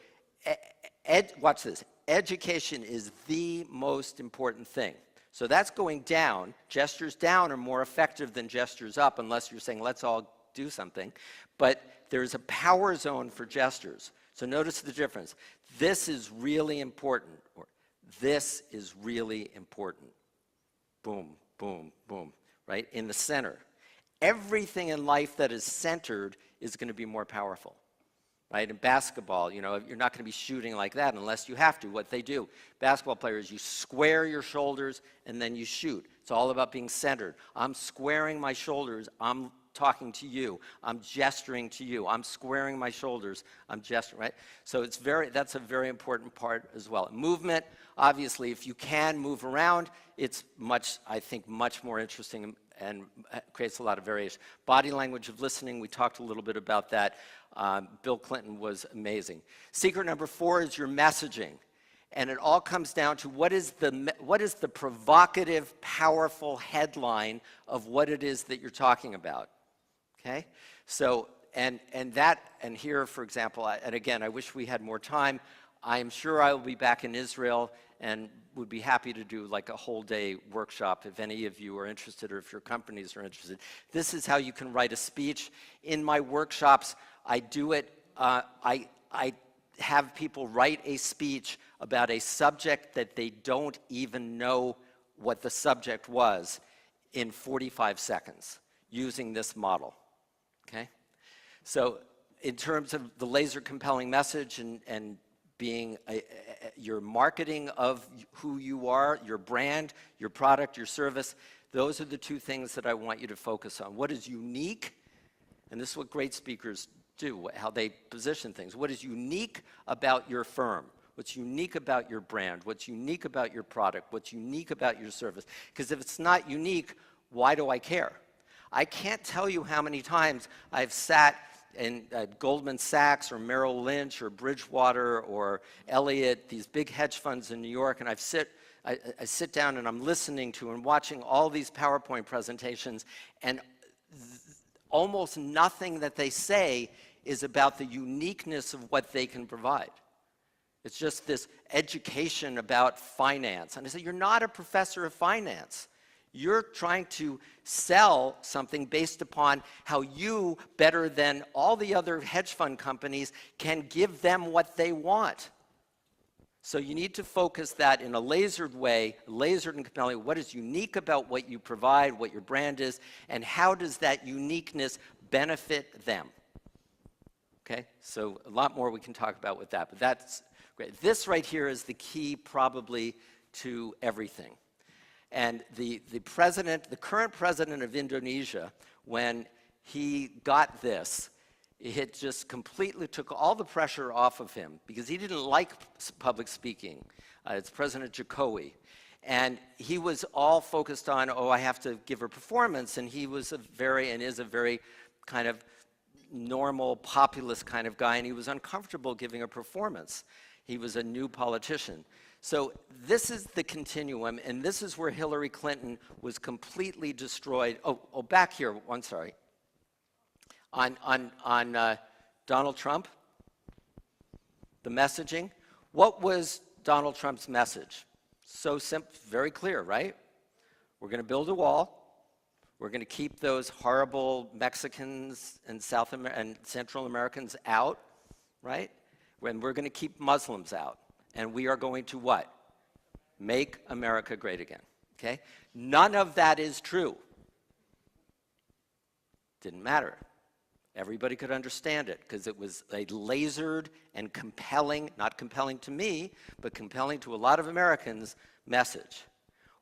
watch this. Education is the most important thing. So that's going down. Gestures down are more effective than gestures up, unless you're saying, let's all do something. But there's a power zone for gestures. So notice the difference. This is really important, or this is really important. Boom, boom, boom, right? In the center. Everything in life that is centered is going to be more powerful, right? In basketball, you know, you're not going to be shooting like that unless you have to. What they do, basketball players, you square your shoulders and then you shoot. It's all about being centered. I'm squaring my shoulders. I'm talking to you. I'm gesturing to you. I'm squaring my shoulders. I'm gesturing, right? So that's a very important part as well. Movement, obviously, if you can move around, it's I think, much more interesting and creates a lot of variation. Body language of listening, we talked a little bit about that. Bill Clinton was amazing. Secret number 4 is your messaging. And it all comes down to what is the provocative, powerful headline of what it is that you're talking about. Okay? So, and here, for example, and again, I wish we had more time. I'm sure I will be back in Israel and would be happy to do like a whole day workshop if any of you are interested or if your companies are interested. This is how you can write a speech. In my workshops, I do it, I have people write a speech about a subject that they don't even know what the subject was in 45 seconds using this model, okay? So in terms of the laser compelling message and being your marketing of who you are, your brand, your product, your service, those are the 2 things that I want you to focus on. What is unique, and this is what great speakers do, how they position things. What is unique about your firm? What's unique about your brand? What's unique about your product? What's unique about your service? Because if it's not unique, why do I care? I can't tell you how many times I've sat in Goldman Sachs or Merrill Lynch or Bridgewater or Elliott, these big hedge funds in New York, and I sit down and I'm listening to and watching all these PowerPoint presentations, and almost nothing that they say is about the uniqueness of what they can provide. It's just this education about finance. And I say, you're not a professor of finance. You're trying to sell something based upon how you, better than all the other hedge fund companies, can give them what they want. So you need to focus that in a lasered way, lasered and compelling. What is unique about what you provide, what your brand is, and how does that uniqueness benefit them? Okay, so a lot more we can talk about with that, but that's great. This right here is the key probably to everything. And the current president of Indonesia, when he got this, it just completely took all the pressure off of him because he didn't like public speaking. It's President Jokowi. And he was all focused on, oh, I have to give a performance. And he was is a very kind of normal, populist kind of guy. And he was uncomfortable giving a performance. He was a new politician. So this is the continuum, and this is where Hillary Clinton was completely destroyed. Oh, back here, I'm sorry. On Donald Trump, the messaging. What was Donald Trump's message? So simple, very clear, right? We're going to build a wall. We're going to keep those horrible Mexicans and Central Americans out, right? And we're going to keep Muslims out. and we are going to what? Make America great again, okay? None of that is true. Didn't matter. Everybody could understand it because it was a lasered and compelling, not compelling to me, but compelling to a lot of Americans, message.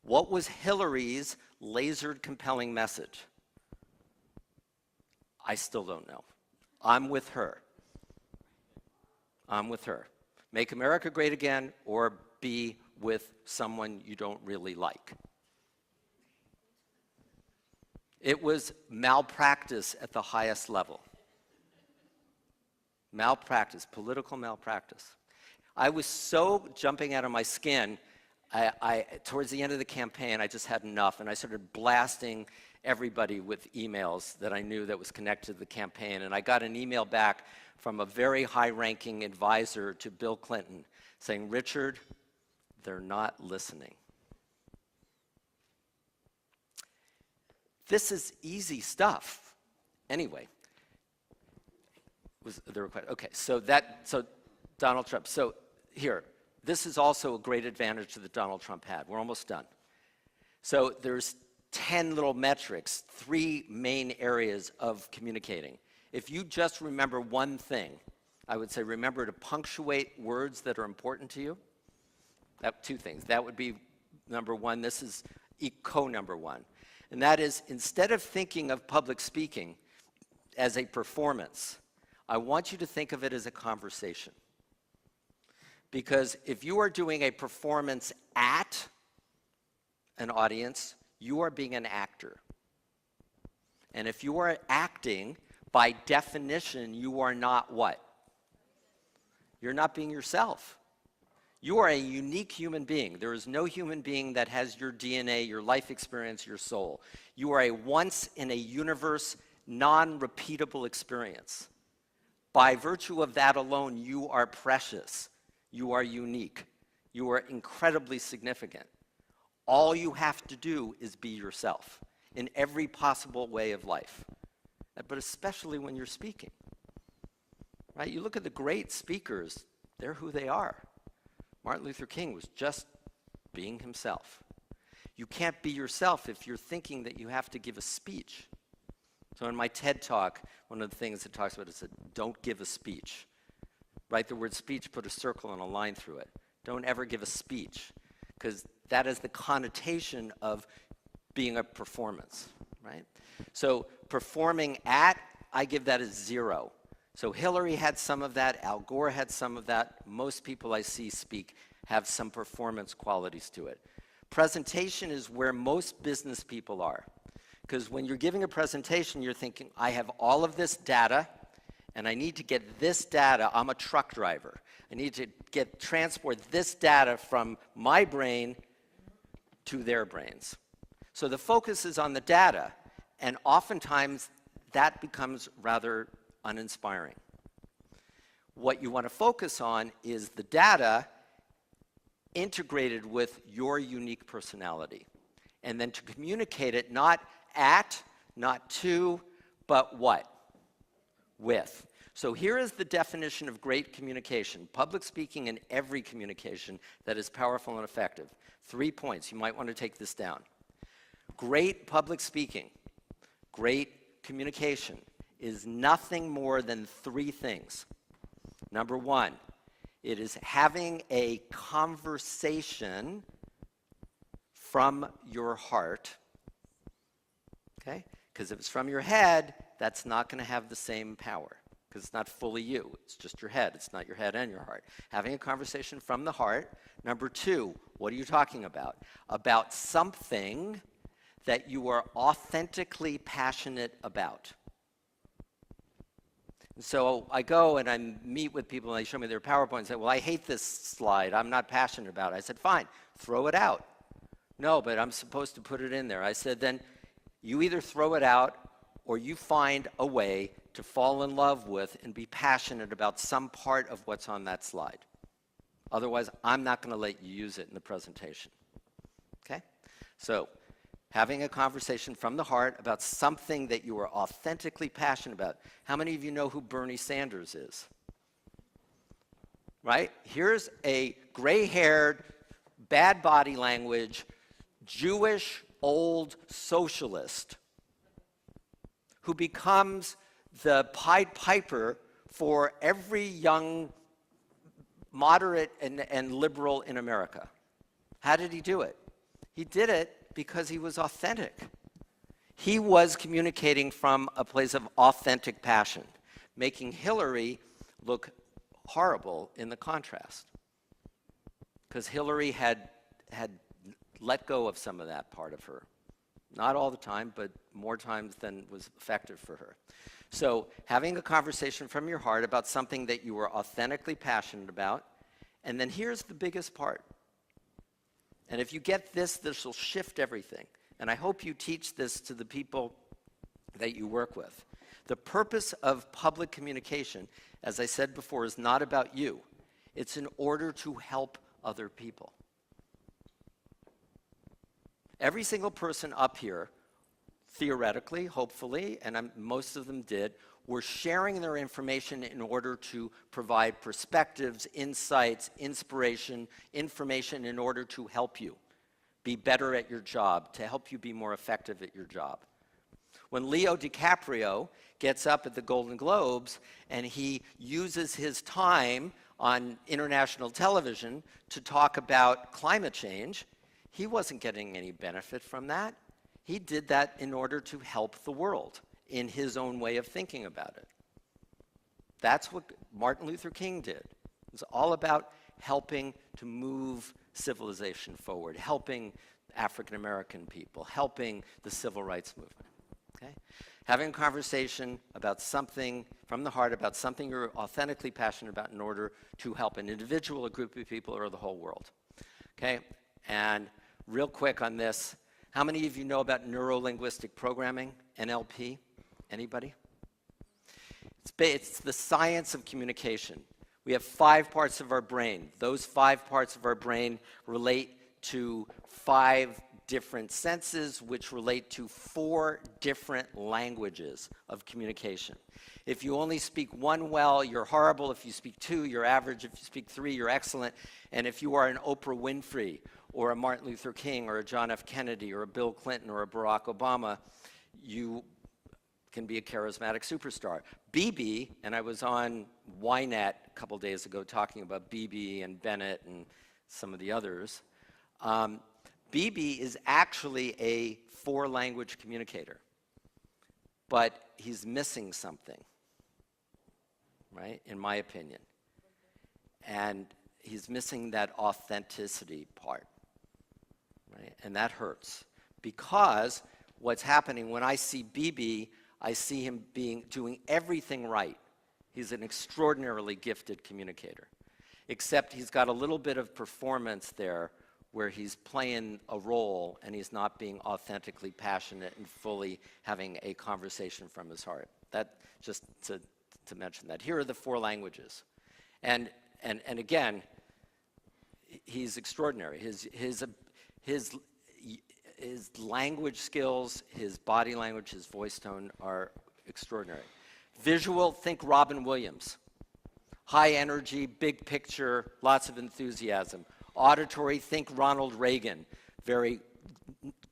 What was Hillary's lasered, compelling message? I still don't know. I'm with her. I'm with her. Make America great again, or be with someone you don't really like. It was malpractice at the highest level. Malpractice, political malpractice. I was so jumping out of my skin, towards the end of the campaign, I just had enough, and I started blasting everybody with emails that I knew that was connected to the campaign. And I got an email back from a very high-ranking advisor to Bill Clinton saying, Richard, they're not listening. This is easy stuff. Anyway, was the request. Okay, so Donald Trump. So here, this is also a great advantage that Donald Trump had. We're almost done. So there's 10 little metrics, 3 main areas of communicating. If you just remember one thing, I would say remember to punctuate words that are important to you. 2 things. That would be number 1. This is number 1. And that is, instead of thinking of public speaking as a performance, I want you to think of it as a conversation. Because if you are doing a performance at an audience, you are being an actor. And if you are acting, by definition, you are not what? You're not being yourself. You are a unique human being. There is no human being that has your DNA, your life experience, your soul. You are a once-in-a-universe, non-repeatable experience. By virtue of that alone, you are precious. You are unique. You are incredibly significant. All you have to do is be yourself in every possible way of life, but especially when you're speaking. Right? You look at the great speakers, they're who they are. Martin Luther King was just being himself. You can't be yourself if you're thinking that you have to give a speech. So in my TED Talk, one of the things it talks about is that don't give a speech. Write the word speech, put a circle and a line through it. Don't ever give a speech, because that is the connotation of being a performance, right? So performing at, I give that as 0. So Hillary had some of that, Al Gore had some of that. Most people I see speak have some performance qualities to it. Presentation is where most business people are. Because when you're giving a presentation, you're thinking, I have all of this data, and I need to get this data. I'm a truck driver. I need to transport this data from my brain to their brains. So the focus is on the data, and oftentimes that becomes rather uninspiring. What you want to focus on is the data integrated with your unique personality, and then to communicate it not at, not to, but what? With. So here is the definition of great communication. Public speaking and every communication that is powerful and effective. 3 points. You might want to take this down. Great public speaking, great communication is nothing more than 3 things. Number 1, it is having a conversation from your heart. Okay? Because if it's from your head, that's not going to have the same power, because it's not fully you. It's just your head. It's not your head and your heart. Having a conversation from the heart. Number 2, what are you talking about? About something that you are authentically passionate about. And so I go and I meet with people and they show me their PowerPoint and say, well, I hate this slide. I'm not passionate about it. I said, fine, throw it out. No, but I'm supposed to put it in there. I said, then you either throw it out or you find a way to fall in love with and be passionate about some part of what's on that slide. Otherwise, I'm not going to let you use it in the presentation. Okay? So, having a conversation from the heart about something that you are authentically passionate about. How many of you know who Bernie Sanders is? right? Here's a gray-haired, bad body language, Jewish old socialist who becomes the Pied Piper for every young moderate and liberal in America. How did he do it? He did it because he was authentic. He was communicating from a place of authentic passion, making Hillary look horrible in the contrast. Because Hillary had let go of some of that part of her. Not all the time, but more times than was effective for her. So having a conversation from your heart about something that you were authentically passionate about, and then here's the biggest part. And if you get this, this will shift everything. And I hope you teach this to the people that you work with. The purpose of public communication, as I said before, is not about you. It's in order to help other people. Every single person up here, theoretically, hopefully, and most of them did, were sharing their information in order to provide perspectives, insights, inspiration, information in order to help you be better at your job, to help you be more effective at your job. When Leo DiCaprio gets up at the Golden Globes and he uses his time on international television to talk about climate change, he wasn't getting any benefit from that. He did that in order to help the world in his own way of thinking about it. That's what Martin Luther King did. It's all about helping to move civilization forward, helping African American people, helping the civil rights movement. Okay? Having a conversation about something from the heart, about something you're authentically passionate about in order to help an individual, a group of people, or the whole world. Okay? And real quick on this, how many of you know about neuro-linguistic programming, NLP? Anybody? It's the science of communication. We have 5 parts of our brain. Those 5 parts of our brain relate to 5 different senses, which relate to 4 different languages of communication. If you only speak 1 well, you're horrible. If you speak 2, you're average. If you speak 3, you're excellent. And if you are an Oprah Winfrey, or a Martin Luther King, or a John F. Kennedy, or a Bill Clinton, or a Barack Obama, you can be a charismatic superstar. Bibi, and I was on Ynet a couple days ago talking about Bibi and Bennett and some of the others. Bibi is actually a 4-language communicator, but he's missing something, right, in my opinion. And he's missing that authenticity part, right? And that hurts because what's happening when I see Bibi, I see him doing everything right. He's an extraordinarily gifted communicator, except he's got a little bit of performance there where he's playing a role and he's not being authentically passionate and fully having a conversation from his heart. That, just to mention that. Here are the 4 languages. And again, he's extraordinary. His language skills, his body language, his voice tone are extraordinary. Visual, think Robin Williams. High energy, big picture, lots of enthusiasm. Auditory, think Ronald Reagan. Very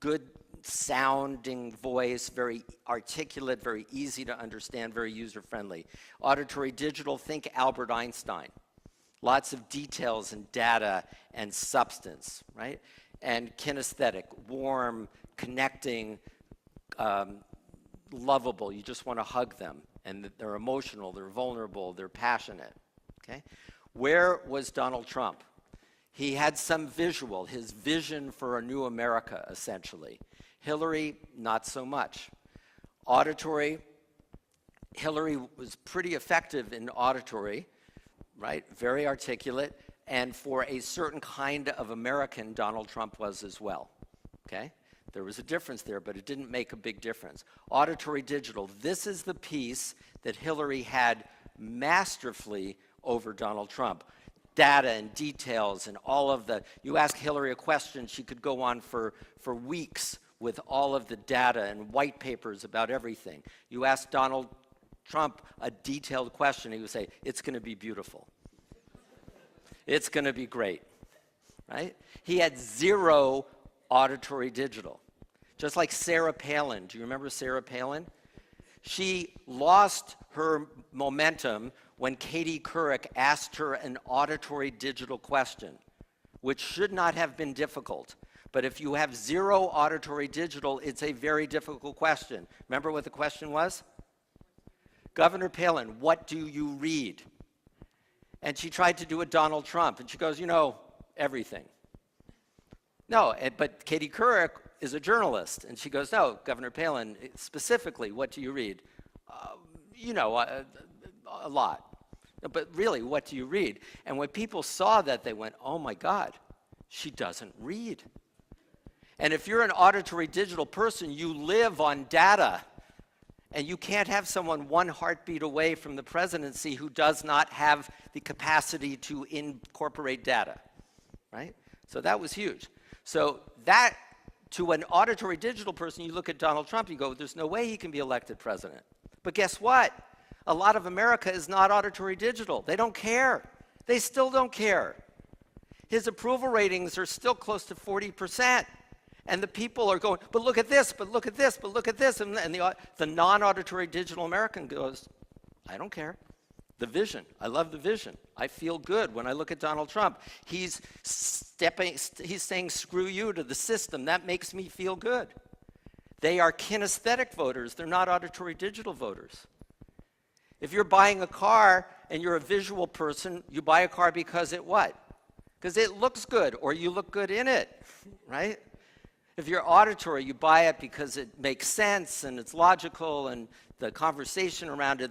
good sounding voice, very articulate, very easy to understand, very user-friendly. Auditory digital, think Albert Einstein. Lots of details and data and substance, right? And kinesthetic, warm, connecting, lovable. You just want to hug them. And they're emotional, they're vulnerable, they're passionate, okay? Where was Donald Trump? He had some visual, his vision for a new America, essentially. Hillary, not so much. Auditory, Hillary was pretty effective in auditory, right? Very articulate. And for a certain kind of American, Donald Trump was as well, okay? There was a difference there, but it didn't make a big difference. Auditory digital, this is the piece that Hillary had masterfully over Donald Trump. Data and details and all of the, you ask Hillary a question, she could go on for weeks with all of the data and white papers about everything. You ask Donald Trump a detailed question, he would say, it's going to be beautiful. It's going to be great, right? He had 0 auditory digital. Just like Sarah Palin. Do you remember Sarah Palin? She lost her momentum when Katie Couric asked her an auditory digital question, which should not have been difficult. But if you have 0 auditory digital, it's a very difficult question. Remember what the question was? Governor Palin, what do you read? And she tried to do a Donald Trump, and she goes, you know, everything. No, but Katie Couric is a journalist, and she goes, no, Governor Palin, specifically, what do you read? You know, a lot. But really, what do you read? And when people saw that, they went, oh my God, she doesn't read. And if you're an auditory digital person, you live on data. And you can't have someone one heartbeat away from the presidency who does not have the capacity to incorporate data, right? So that was huge. So that, to an auditory digital person, you look at Donald Trump, you go, there's no way he can be elected president. But guess what? A lot of America is not auditory digital. They don't care. They still don't care. His approval ratings are still close to 40%. And the people are going, but look at this, but look at this, but look at this. And the non-auditory digital American goes, I don't care. The vision. I love the vision. I feel good when I look at Donald Trump. He's saying screw you to the system. That makes me feel good. They are kinesthetic voters. They're not auditory digital voters. If you're buying a car and you're a visual person, you buy a car because it what? Because it looks good or you look good in it, right? If you're auditory, you buy it because it makes sense and it's logical and the conversation around it.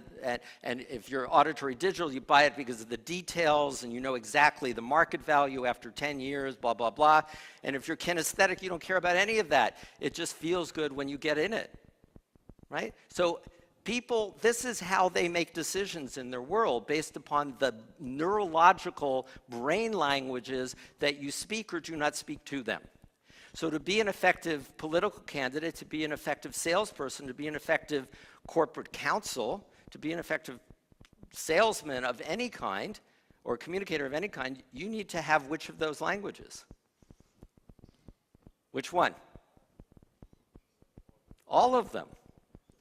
And if you're auditory digital, you buy it because of the details and you know exactly the market value after 10 years, blah, blah, blah. And if you're kinesthetic, you don't care about any of that. It just feels good when you get in it, right? So people, this is how they make decisions in their world based upon the neurological brain languages that you speak or do not speak to them. So to be an effective political candidate, to be an effective salesperson, to be an effective corporate counsel, to be an effective salesman of any kind, or communicator of any kind, you need to have which of those languages? Which one? All of them.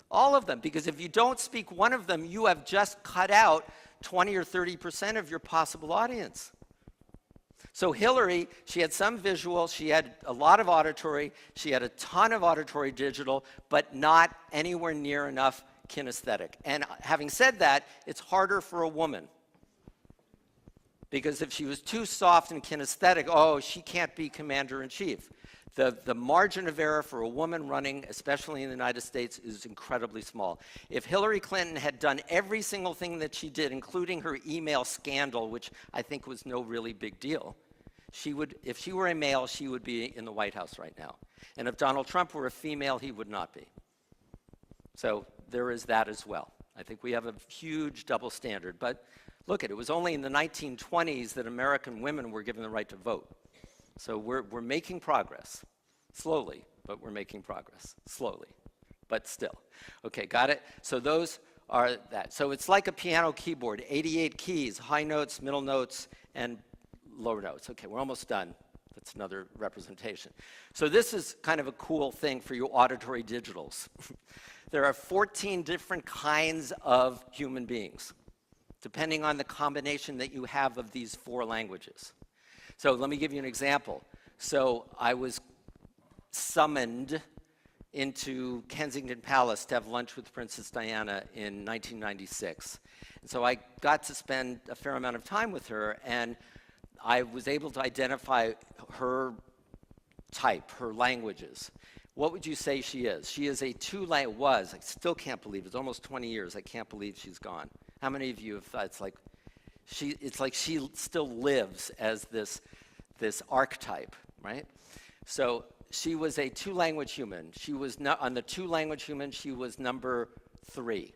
All of them, because if you don't speak one of them, you have just cut out 20 or 30% of your possible audience. So Hillary, she had some visual, she had a lot of auditory, she had a ton of auditory digital, but not anywhere near enough kinesthetic. And having said that, it's harder for a woman. Because if she was too soft and kinesthetic, oh, she can't be commander-in-chief. The margin of error for a woman running, especially in the United States, is incredibly small. If Hillary Clinton had done every single thing that she did, including her email scandal, which I think was no really big deal, she would, if she were a male, she would be in the White House right now. And if Donald Trump were a female, he would not be. So there is that as well. I think we have a huge double standard. But look, it was only in the 1920s that American women were given the right to vote. So we're making progress, slowly, but we're making progress, slowly, but still. Okay, got it? So those are that. So it's like a piano keyboard, 88 keys, high notes, middle notes, and lower notes. Okay, we're almost done. That's another representation. So this is kind of a cool thing for you auditory digitals. There are 14 different kinds of human beings, depending on the combination that you have of these 4 languages. So let me give you an example. So I was summoned into Kensington Palace to have lunch with Princess Diana in 1996. And so I got to spend a fair amount of time with her, and I was able to identify her type, her languages. What would you say she is? She is a I still can't believe it. It's almost 20 years. I can't believe she's gone. How many of you have thought it's like she still lives as this archetype, right? So she was a 2-language human. She was on the 2-language human, she was number 3.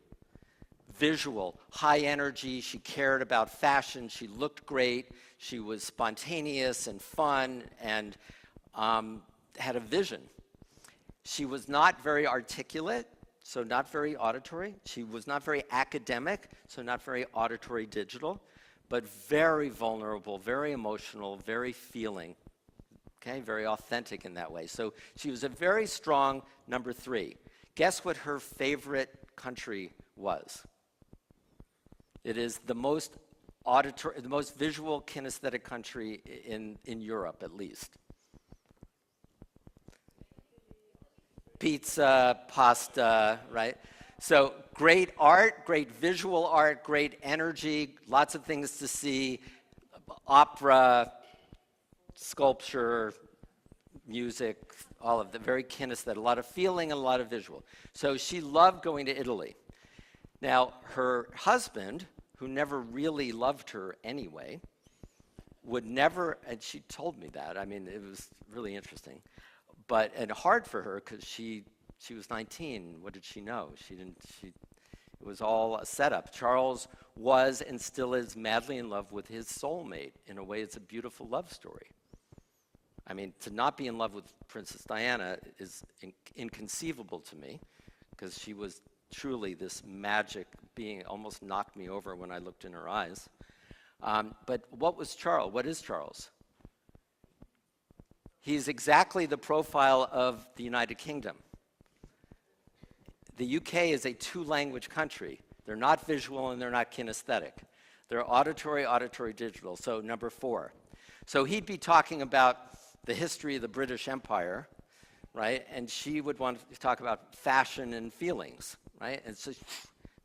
Visual, high energy, she cared about fashion, she looked great, she was spontaneous and fun and had a vision. She was not very articulate, so not very auditory. She was not very academic, so not very auditory digital. but very vulnerable, very emotional, very feeling, okay, very authentic in that way. So she was a very strong number 3. Guess what her favorite country was? It is the most the most visual kinesthetic country in Europe, at least. Pizza, pasta, right? So great art, great visual art, great energy, lots of things to see, opera, sculpture, music, all of the very kinesthetic, a lot of feeling and a lot of visual. So she loved going to Italy. Now, her husband, who never really loved her anyway, would never, and she told me that, I mean, it was really interesting, and hard for her because she was 19. What did she know? It was all a setup. Charles was and still is madly in love with his soulmate. In a way, it's a beautiful love story. I mean, to not be in love with Princess Diana is inconceivable to me, because she was truly this magic being. It almost knocked me over when I looked in her eyes. But what was Charles? What is Charles? He's exactly the profile of the United Kingdom. The UK is a 2-language country. They're not visual and they're not kinesthetic. They're auditory, digital, so number 4. So he'd be talking about the history of the British Empire, right? And she would want to talk about fashion and feelings, right? And so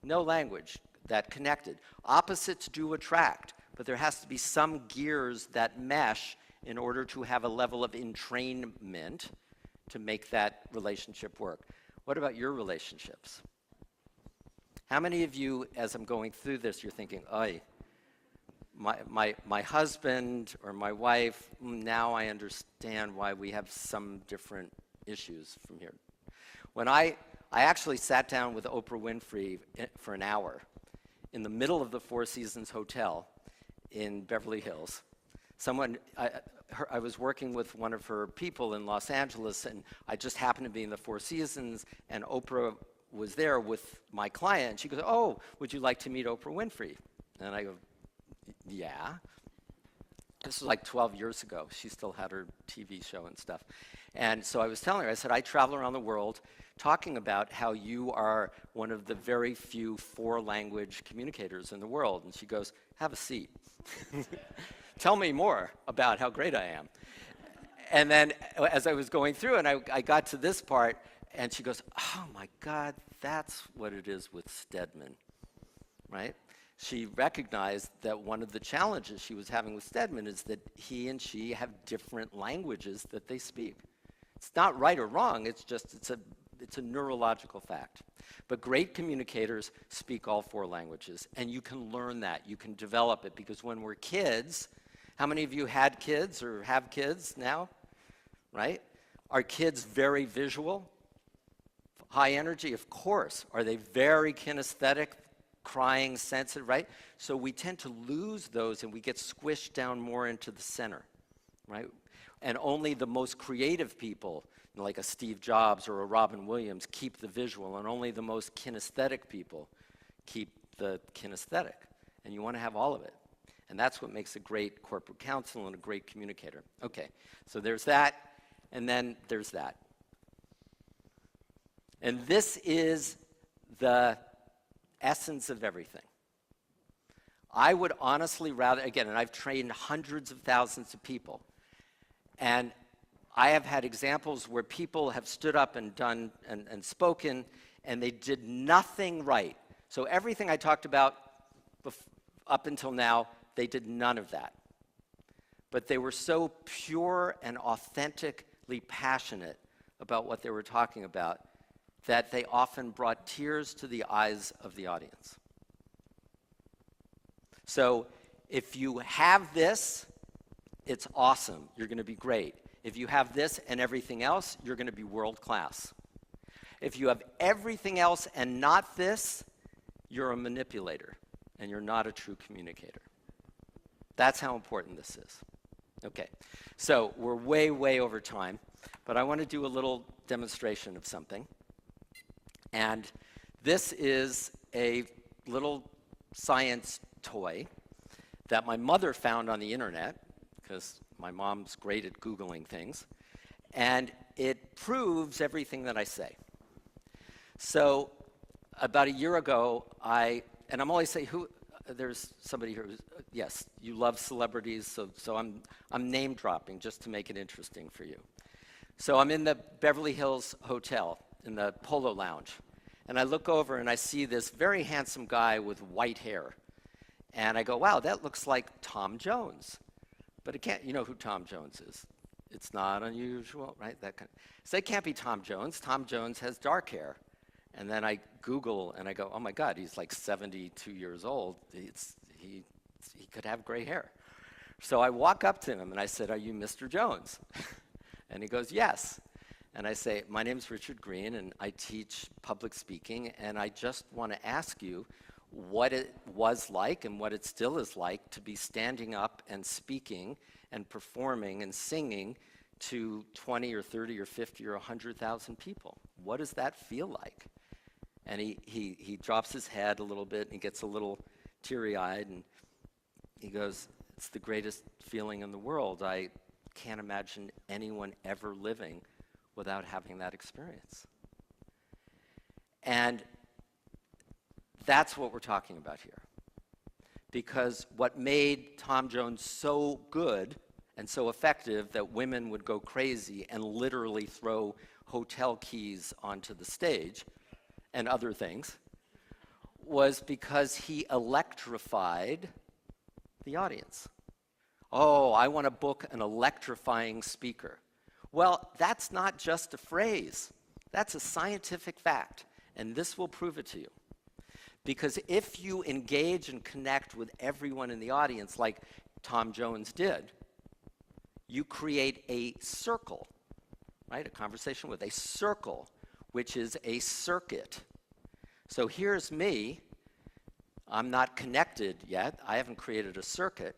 no language that connected. Opposites do attract, but there has to be some gears that mesh in order to have a level of entrainment to make that relationship work. What about your relationships? How many of you, as I'm going through this, you're thinking, "Oy, my husband or my wife, now I understand why we have some different issues from here." When I actually sat down with Oprah Winfrey for an hour in the middle of the Four Seasons Hotel in Beverly Hills. I was working with one of her people in Los Angeles, and I just happened to be in the Four Seasons, and Oprah was there with my client. And she goes, "Oh, would you like to meet Oprah Winfrey?" And I go, "Yeah." This was like 12 years ago. She still had her TV show and stuff. And so I was telling her, I said, "I travel around the world talking about how you are one of the very few 4-language communicators in the world." And she goes, "Have a seat. Tell me more about how great I am." And then as I was going through, and I got to this part, and she goes, "Oh my God, that's what it is with Stedman," right? She recognized that one of the challenges she was having with Stedman is that he and she have different languages that they speak. It's not right or wrong, it's a neurological fact. But great communicators speak all 4 languages, and you can learn that, you can develop it, because when we're kids, how many of you had kids or have kids now, right? Are kids very visual? High energy? Of course. Are they very kinesthetic? Crying, sensitive, right? So we tend to lose those and we get squished down more into the center, right? And only the most creative people, like a Steve Jobs or a Robin Williams, keep the visual, and only the most kinesthetic people keep the kinesthetic. And you want to have all of it. And that's what makes a great corporate counsel and a great communicator. Okay, so there's that, and then there's that. And this is the essence of everything. I would honestly rather, again, and I've trained hundreds of thousands of people, and I have had examples where people have stood up and done and spoken, and they did nothing right. So everything I talked about up until now, they did none of that. But they were so pure and authentically passionate about what they were talking about that they often brought tears to the eyes of the audience. So if you have this, it's awesome. You're going to be great. If you have this and everything else, you're going to be world class. If you have everything else and not this, you're a manipulator and you're not a true communicator. That's how important this is. Okay, so we're way, way over time, but I want to do a little demonstration of something. And this is a little science toy that my mother found on the internet, because my mom's great at Googling things, and it proves everything that I say. So about a year ago, and I'm always saying, there's somebody here who's, yes, you love celebrities, so I'm name dropping just to make it interesting for you. So I'm in the Beverly Hills Hotel in the Polo Lounge, and I look over and I see this very handsome guy with white hair. And I go, wow, that looks like Tom Jones. But it can't, you know who Tom Jones is. It's not unusual, right? So it can't be Tom Jones. Tom Jones has dark hair. And then I Google and I go, oh my God, he's like 72 years old. He could have gray hair. So I walk up to him and I said, are you Mr. Jones? And he goes, yes. And I say, my name's Richard Greene and I teach public speaking, and I just want to ask you what it was like and what it still is like to be standing up and speaking and performing and singing to 20 or 30 or 50 or 100,000 people. What does that feel like? And he drops his head a little bit and he gets a little teary-eyed and he goes, it's the greatest feeling in the world. I can't imagine anyone ever living without having that experience. And that's what we're talking about here. Because what made Tom Jones so good and so effective that women would go crazy and literally throw hotel keys onto the stage and other things was because he electrified the audience. Oh, I want to book an electrifying speaker. Well, that's not just a phrase. That's a scientific fact, and this will prove it to you. Because if you engage and connect with everyone in the audience like Tom Jones did, you create a circle, right? A conversation with a circle, which is a circuit. So here's me. I'm not connected yet. I haven't created a circuit,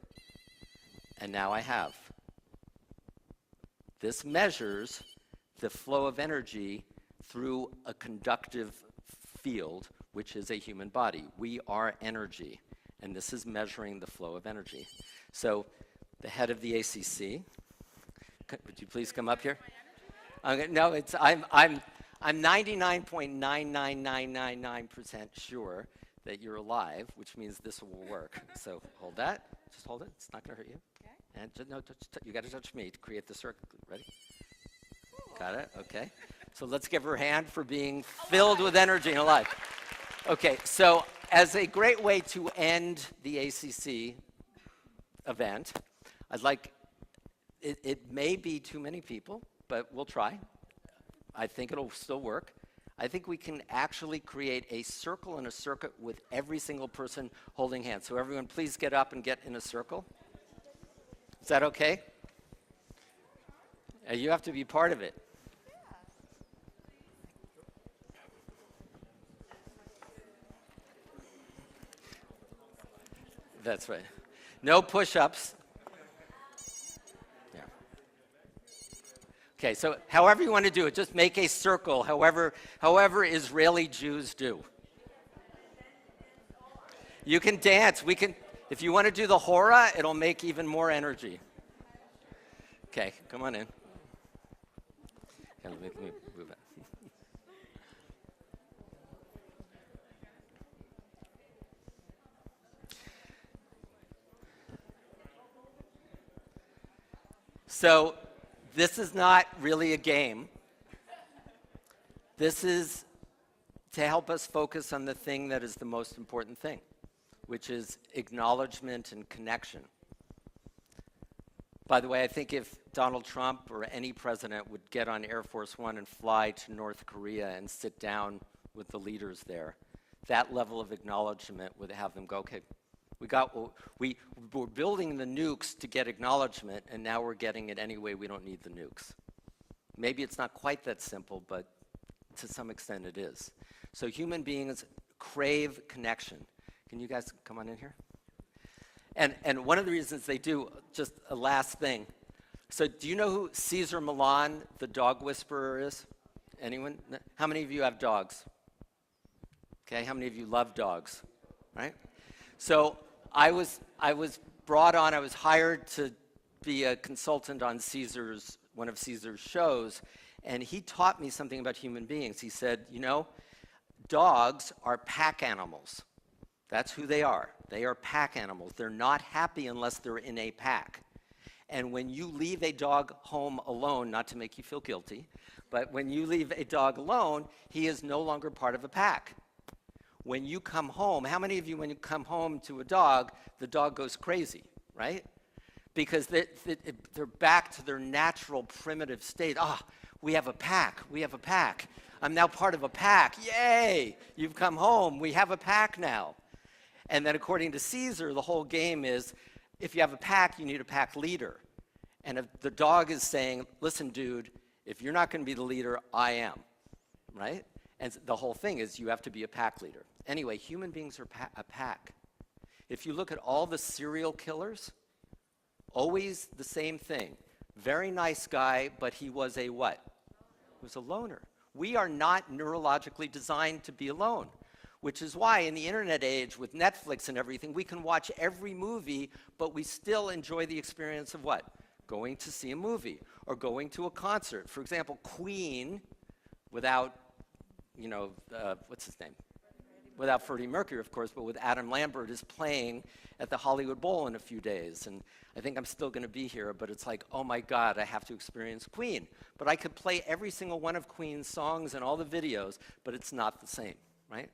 and now I have. This measures the flow of energy through a conductive field, which is a human body. We are energy, and this is measuring the flow of energy. So the head of the ACC, would you please come up here? No, I'm 99.99999% sure that you're alive, which means this will work. So hold that, just hold it, it's not gonna hurt you. Okay. And you gotta touch me to create the circle, ready? Got it, okay. So let's give her a hand for being filled with energy and alive. Okay, so as a great way to end the ACC event, I'd like, it may be too many people, but we'll try. I think it'll still work. I think we can actually create a circle and a circuit with every single person holding hands. So everyone please get up and get in a circle. Is that okay? You have to be part of it. That's right. No push-ups. Yeah. Okay, so however you want to do it, just make a circle, however Israeli Jews do. You can dance. We can, if you want to do the hora, it'll make even more energy. Okay, come on in. Okay, let me move it. So this is not really a game. This is to help us focus on the thing that is the most important thing, which is acknowledgement and connection. By the way, I think if Donald Trump or any president would get on Air Force One and fly to North Korea and sit down with the leaders there, that level of acknowledgement would have them go, okay, we're building the nukes to get acknowledgement, and now we're getting it anyway. We don't need the nukes. Maybe it's not quite that simple, but to some extent it is. So human beings crave connection. Can you guys come on in here? And one of the reasons they do, just a last thing. So do you know who Cesar Millan, the dog whisperer, is? Anyone? How many of you have dogs? Okay, how many of you love dogs? Right? So I was brought on, I was hired to be a consultant on one of Caesar's shows, and he taught me something about human beings. He said, you know, dogs are pack animals. That's who they are. They are pack animals. They're not happy unless they're in a pack. And when you leave a dog home alone, not to make you feel guilty, but when you leave a dog alone, he is no longer part of a pack. When you come home, how many of you, when you come home to a dog, the dog goes crazy, right? Because they're back to their natural primitive state. We have a pack, we have a pack. I'm now part of a pack, yay! You've come home, we have a pack now. And then according to Caesar, the whole game is, if you have a pack, you need a pack leader. And if the dog is saying, listen, dude, if you're not going to be the leader, I am, right? And the whole thing is you have to be a pack leader. Anyway, human beings are a pack. If you look at all the serial killers, always the same thing. Very nice guy, but he was a what? He was a loner. We are not neurologically designed to be alone. Which is why in the internet age with Netflix and everything, we can watch every movie, but we still enjoy the experience of what? Going to see a movie or going to a concert. For example, Queen, without, what's his name? Without Freddie Mercury, of course, but with Adam Lambert, is playing at the Hollywood Bowl in a few days. And I think I'm still going to be here, but it's like, oh my God, I have to experience Queen. But I could play every single one of Queen's songs and all the videos, but it's not the same, right?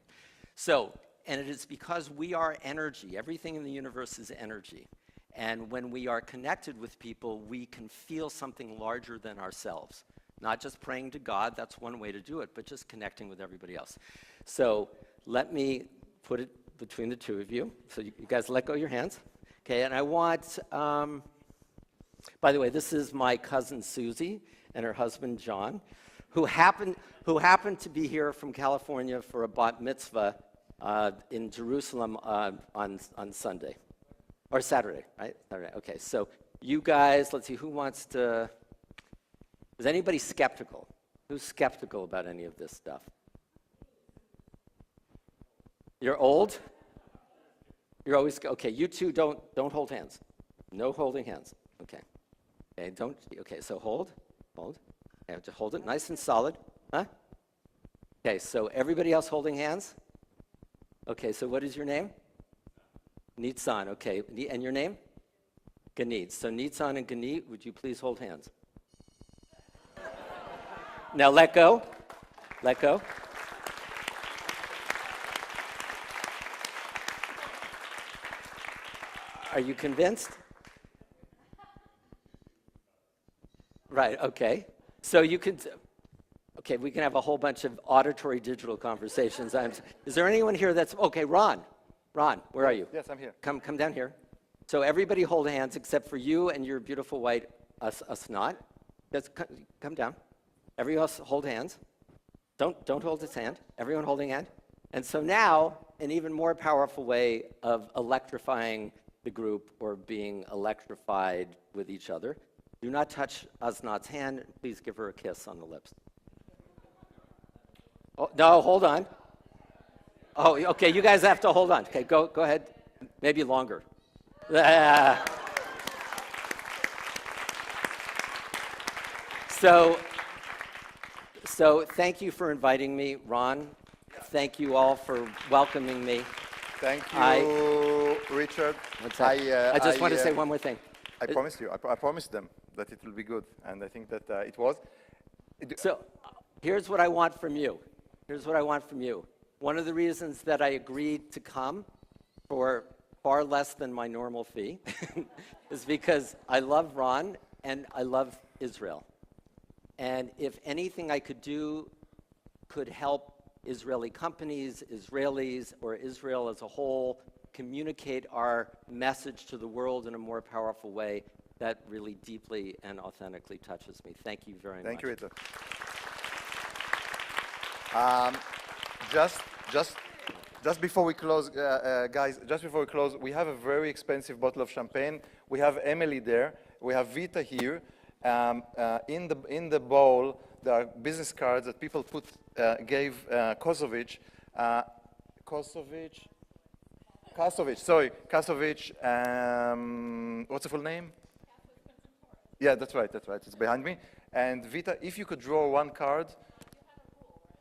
So, and it is because we are energy. Everything in the universe is energy. And when we are connected with people, we can feel something larger than ourselves. Not just praying to God, that's one way to do it, but just connecting with everybody else. So let me put it between the two of you. So you guys let go of your hands. Okay, and I want, by the way, this is my cousin Susie and her husband John, who happened to be here from California for a bat mitzvah in Jerusalem on Sunday, or Saturday, right? Saturday, okay. So you guys, let's see, who wants to, is anybody skeptical? Who's skeptical about any of this stuff? You're old? You're always, okay, you two don't hold hands. No holding hands, okay. Okay, so hold. Okay, just hold it nice and solid, huh? Okay, so everybody else holding hands? Okay, so what is your name? Nitzan, okay. And your name? Ganit. So Nitzan and Ganit, would you please hold hands? Now let go. Let go. Are you convinced? Right, okay. So you can, okay, we can have a whole bunch of auditory digital conversations. Is there anyone here that's, okay, Ron, where are you? Yes, I'm here. Come down here. So everybody hold hands except for you and your beautiful white Asnat. Just come down. Everyone else hold hands. Don't hold his hand. Everyone holding hand. And so now, an even more powerful way of electrifying the group or being electrified with each other. Do not touch Asnat's hand. Please give her a kiss on the lips. Oh, no, hold on. Oh, okay, you guys have to hold on. Okay, go ahead. Maybe longer. So thank you for inviting me, Ron. Thank you all for welcoming me. Thank you, Richard. I just want to say one more thing. I promised you. I promised them that it will be good, and I think that it was. So here's what I want from you. One of the reasons that I agreed to come for far less than my normal fee is because I love Ron and I love Israel. And if anything I could do could help Israeli companies, Israelis, or Israel as a whole communicate our message to the world in a more powerful way, that really deeply and authentically touches me. Thank you very much. Thank you, Rita. Just before we close, guys, we have a very expensive bottle of champagne. We have Emily there. We have Vita here. In the bowl, there are business cards that people Kasovich, sorry, Kasovich. What's the full name? Yeah, that's right, it's behind me. And Vita, if you could draw one card,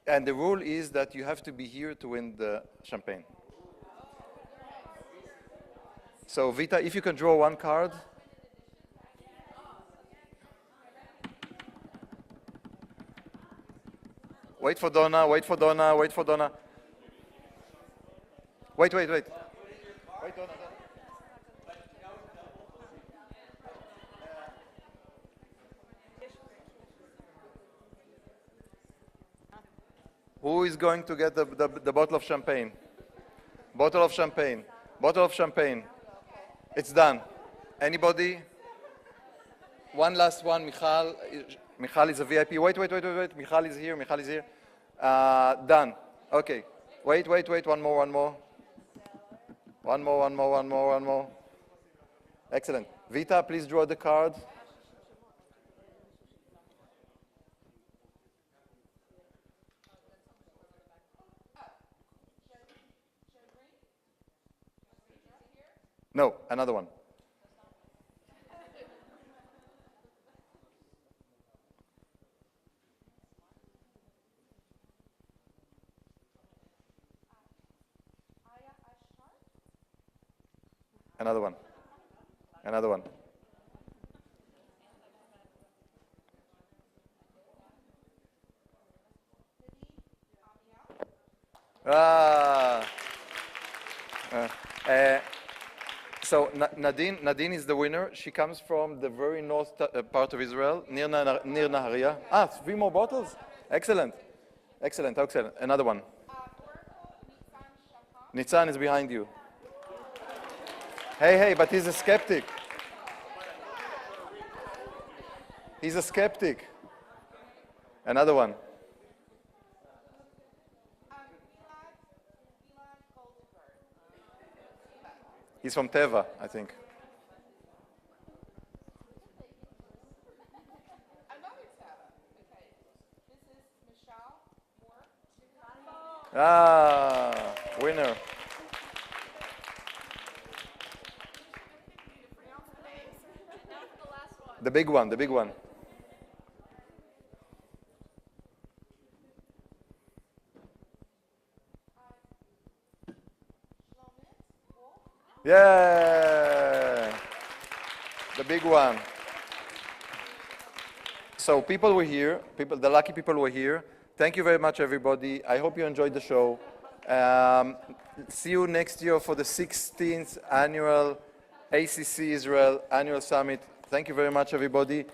and the rule is that you have to be here to win the champagne. So Vita, if you can draw one card. Wait for Donna, wait for Donna, wait for Donna. Wait. Wait, Donna. Who is going to get the bottle of champagne? Bottle of champagne. Bottle of champagne. It's done. Anybody? One last one, Michal. Michal is a VIP. Wait. Michal is here. Done. Okay. Wait. One more. One more. Excellent. Vita, please draw the card. No, another one. Another one. So Nadine is the winner. She comes from the very north part of Israel, near Nahariya. 3 more bottles? Excellent. Another one. Nitzan is behind you. Hey, but he's a skeptic. Another one. He's from Teva, I think. Winner. The big one. Yeah, the big one. So people were here, the lucky people were here. Thank you very much, everybody. I hope you enjoyed the show. See you next year for the 16th annual ACC Israel Annual Summit. Thank you very much, everybody.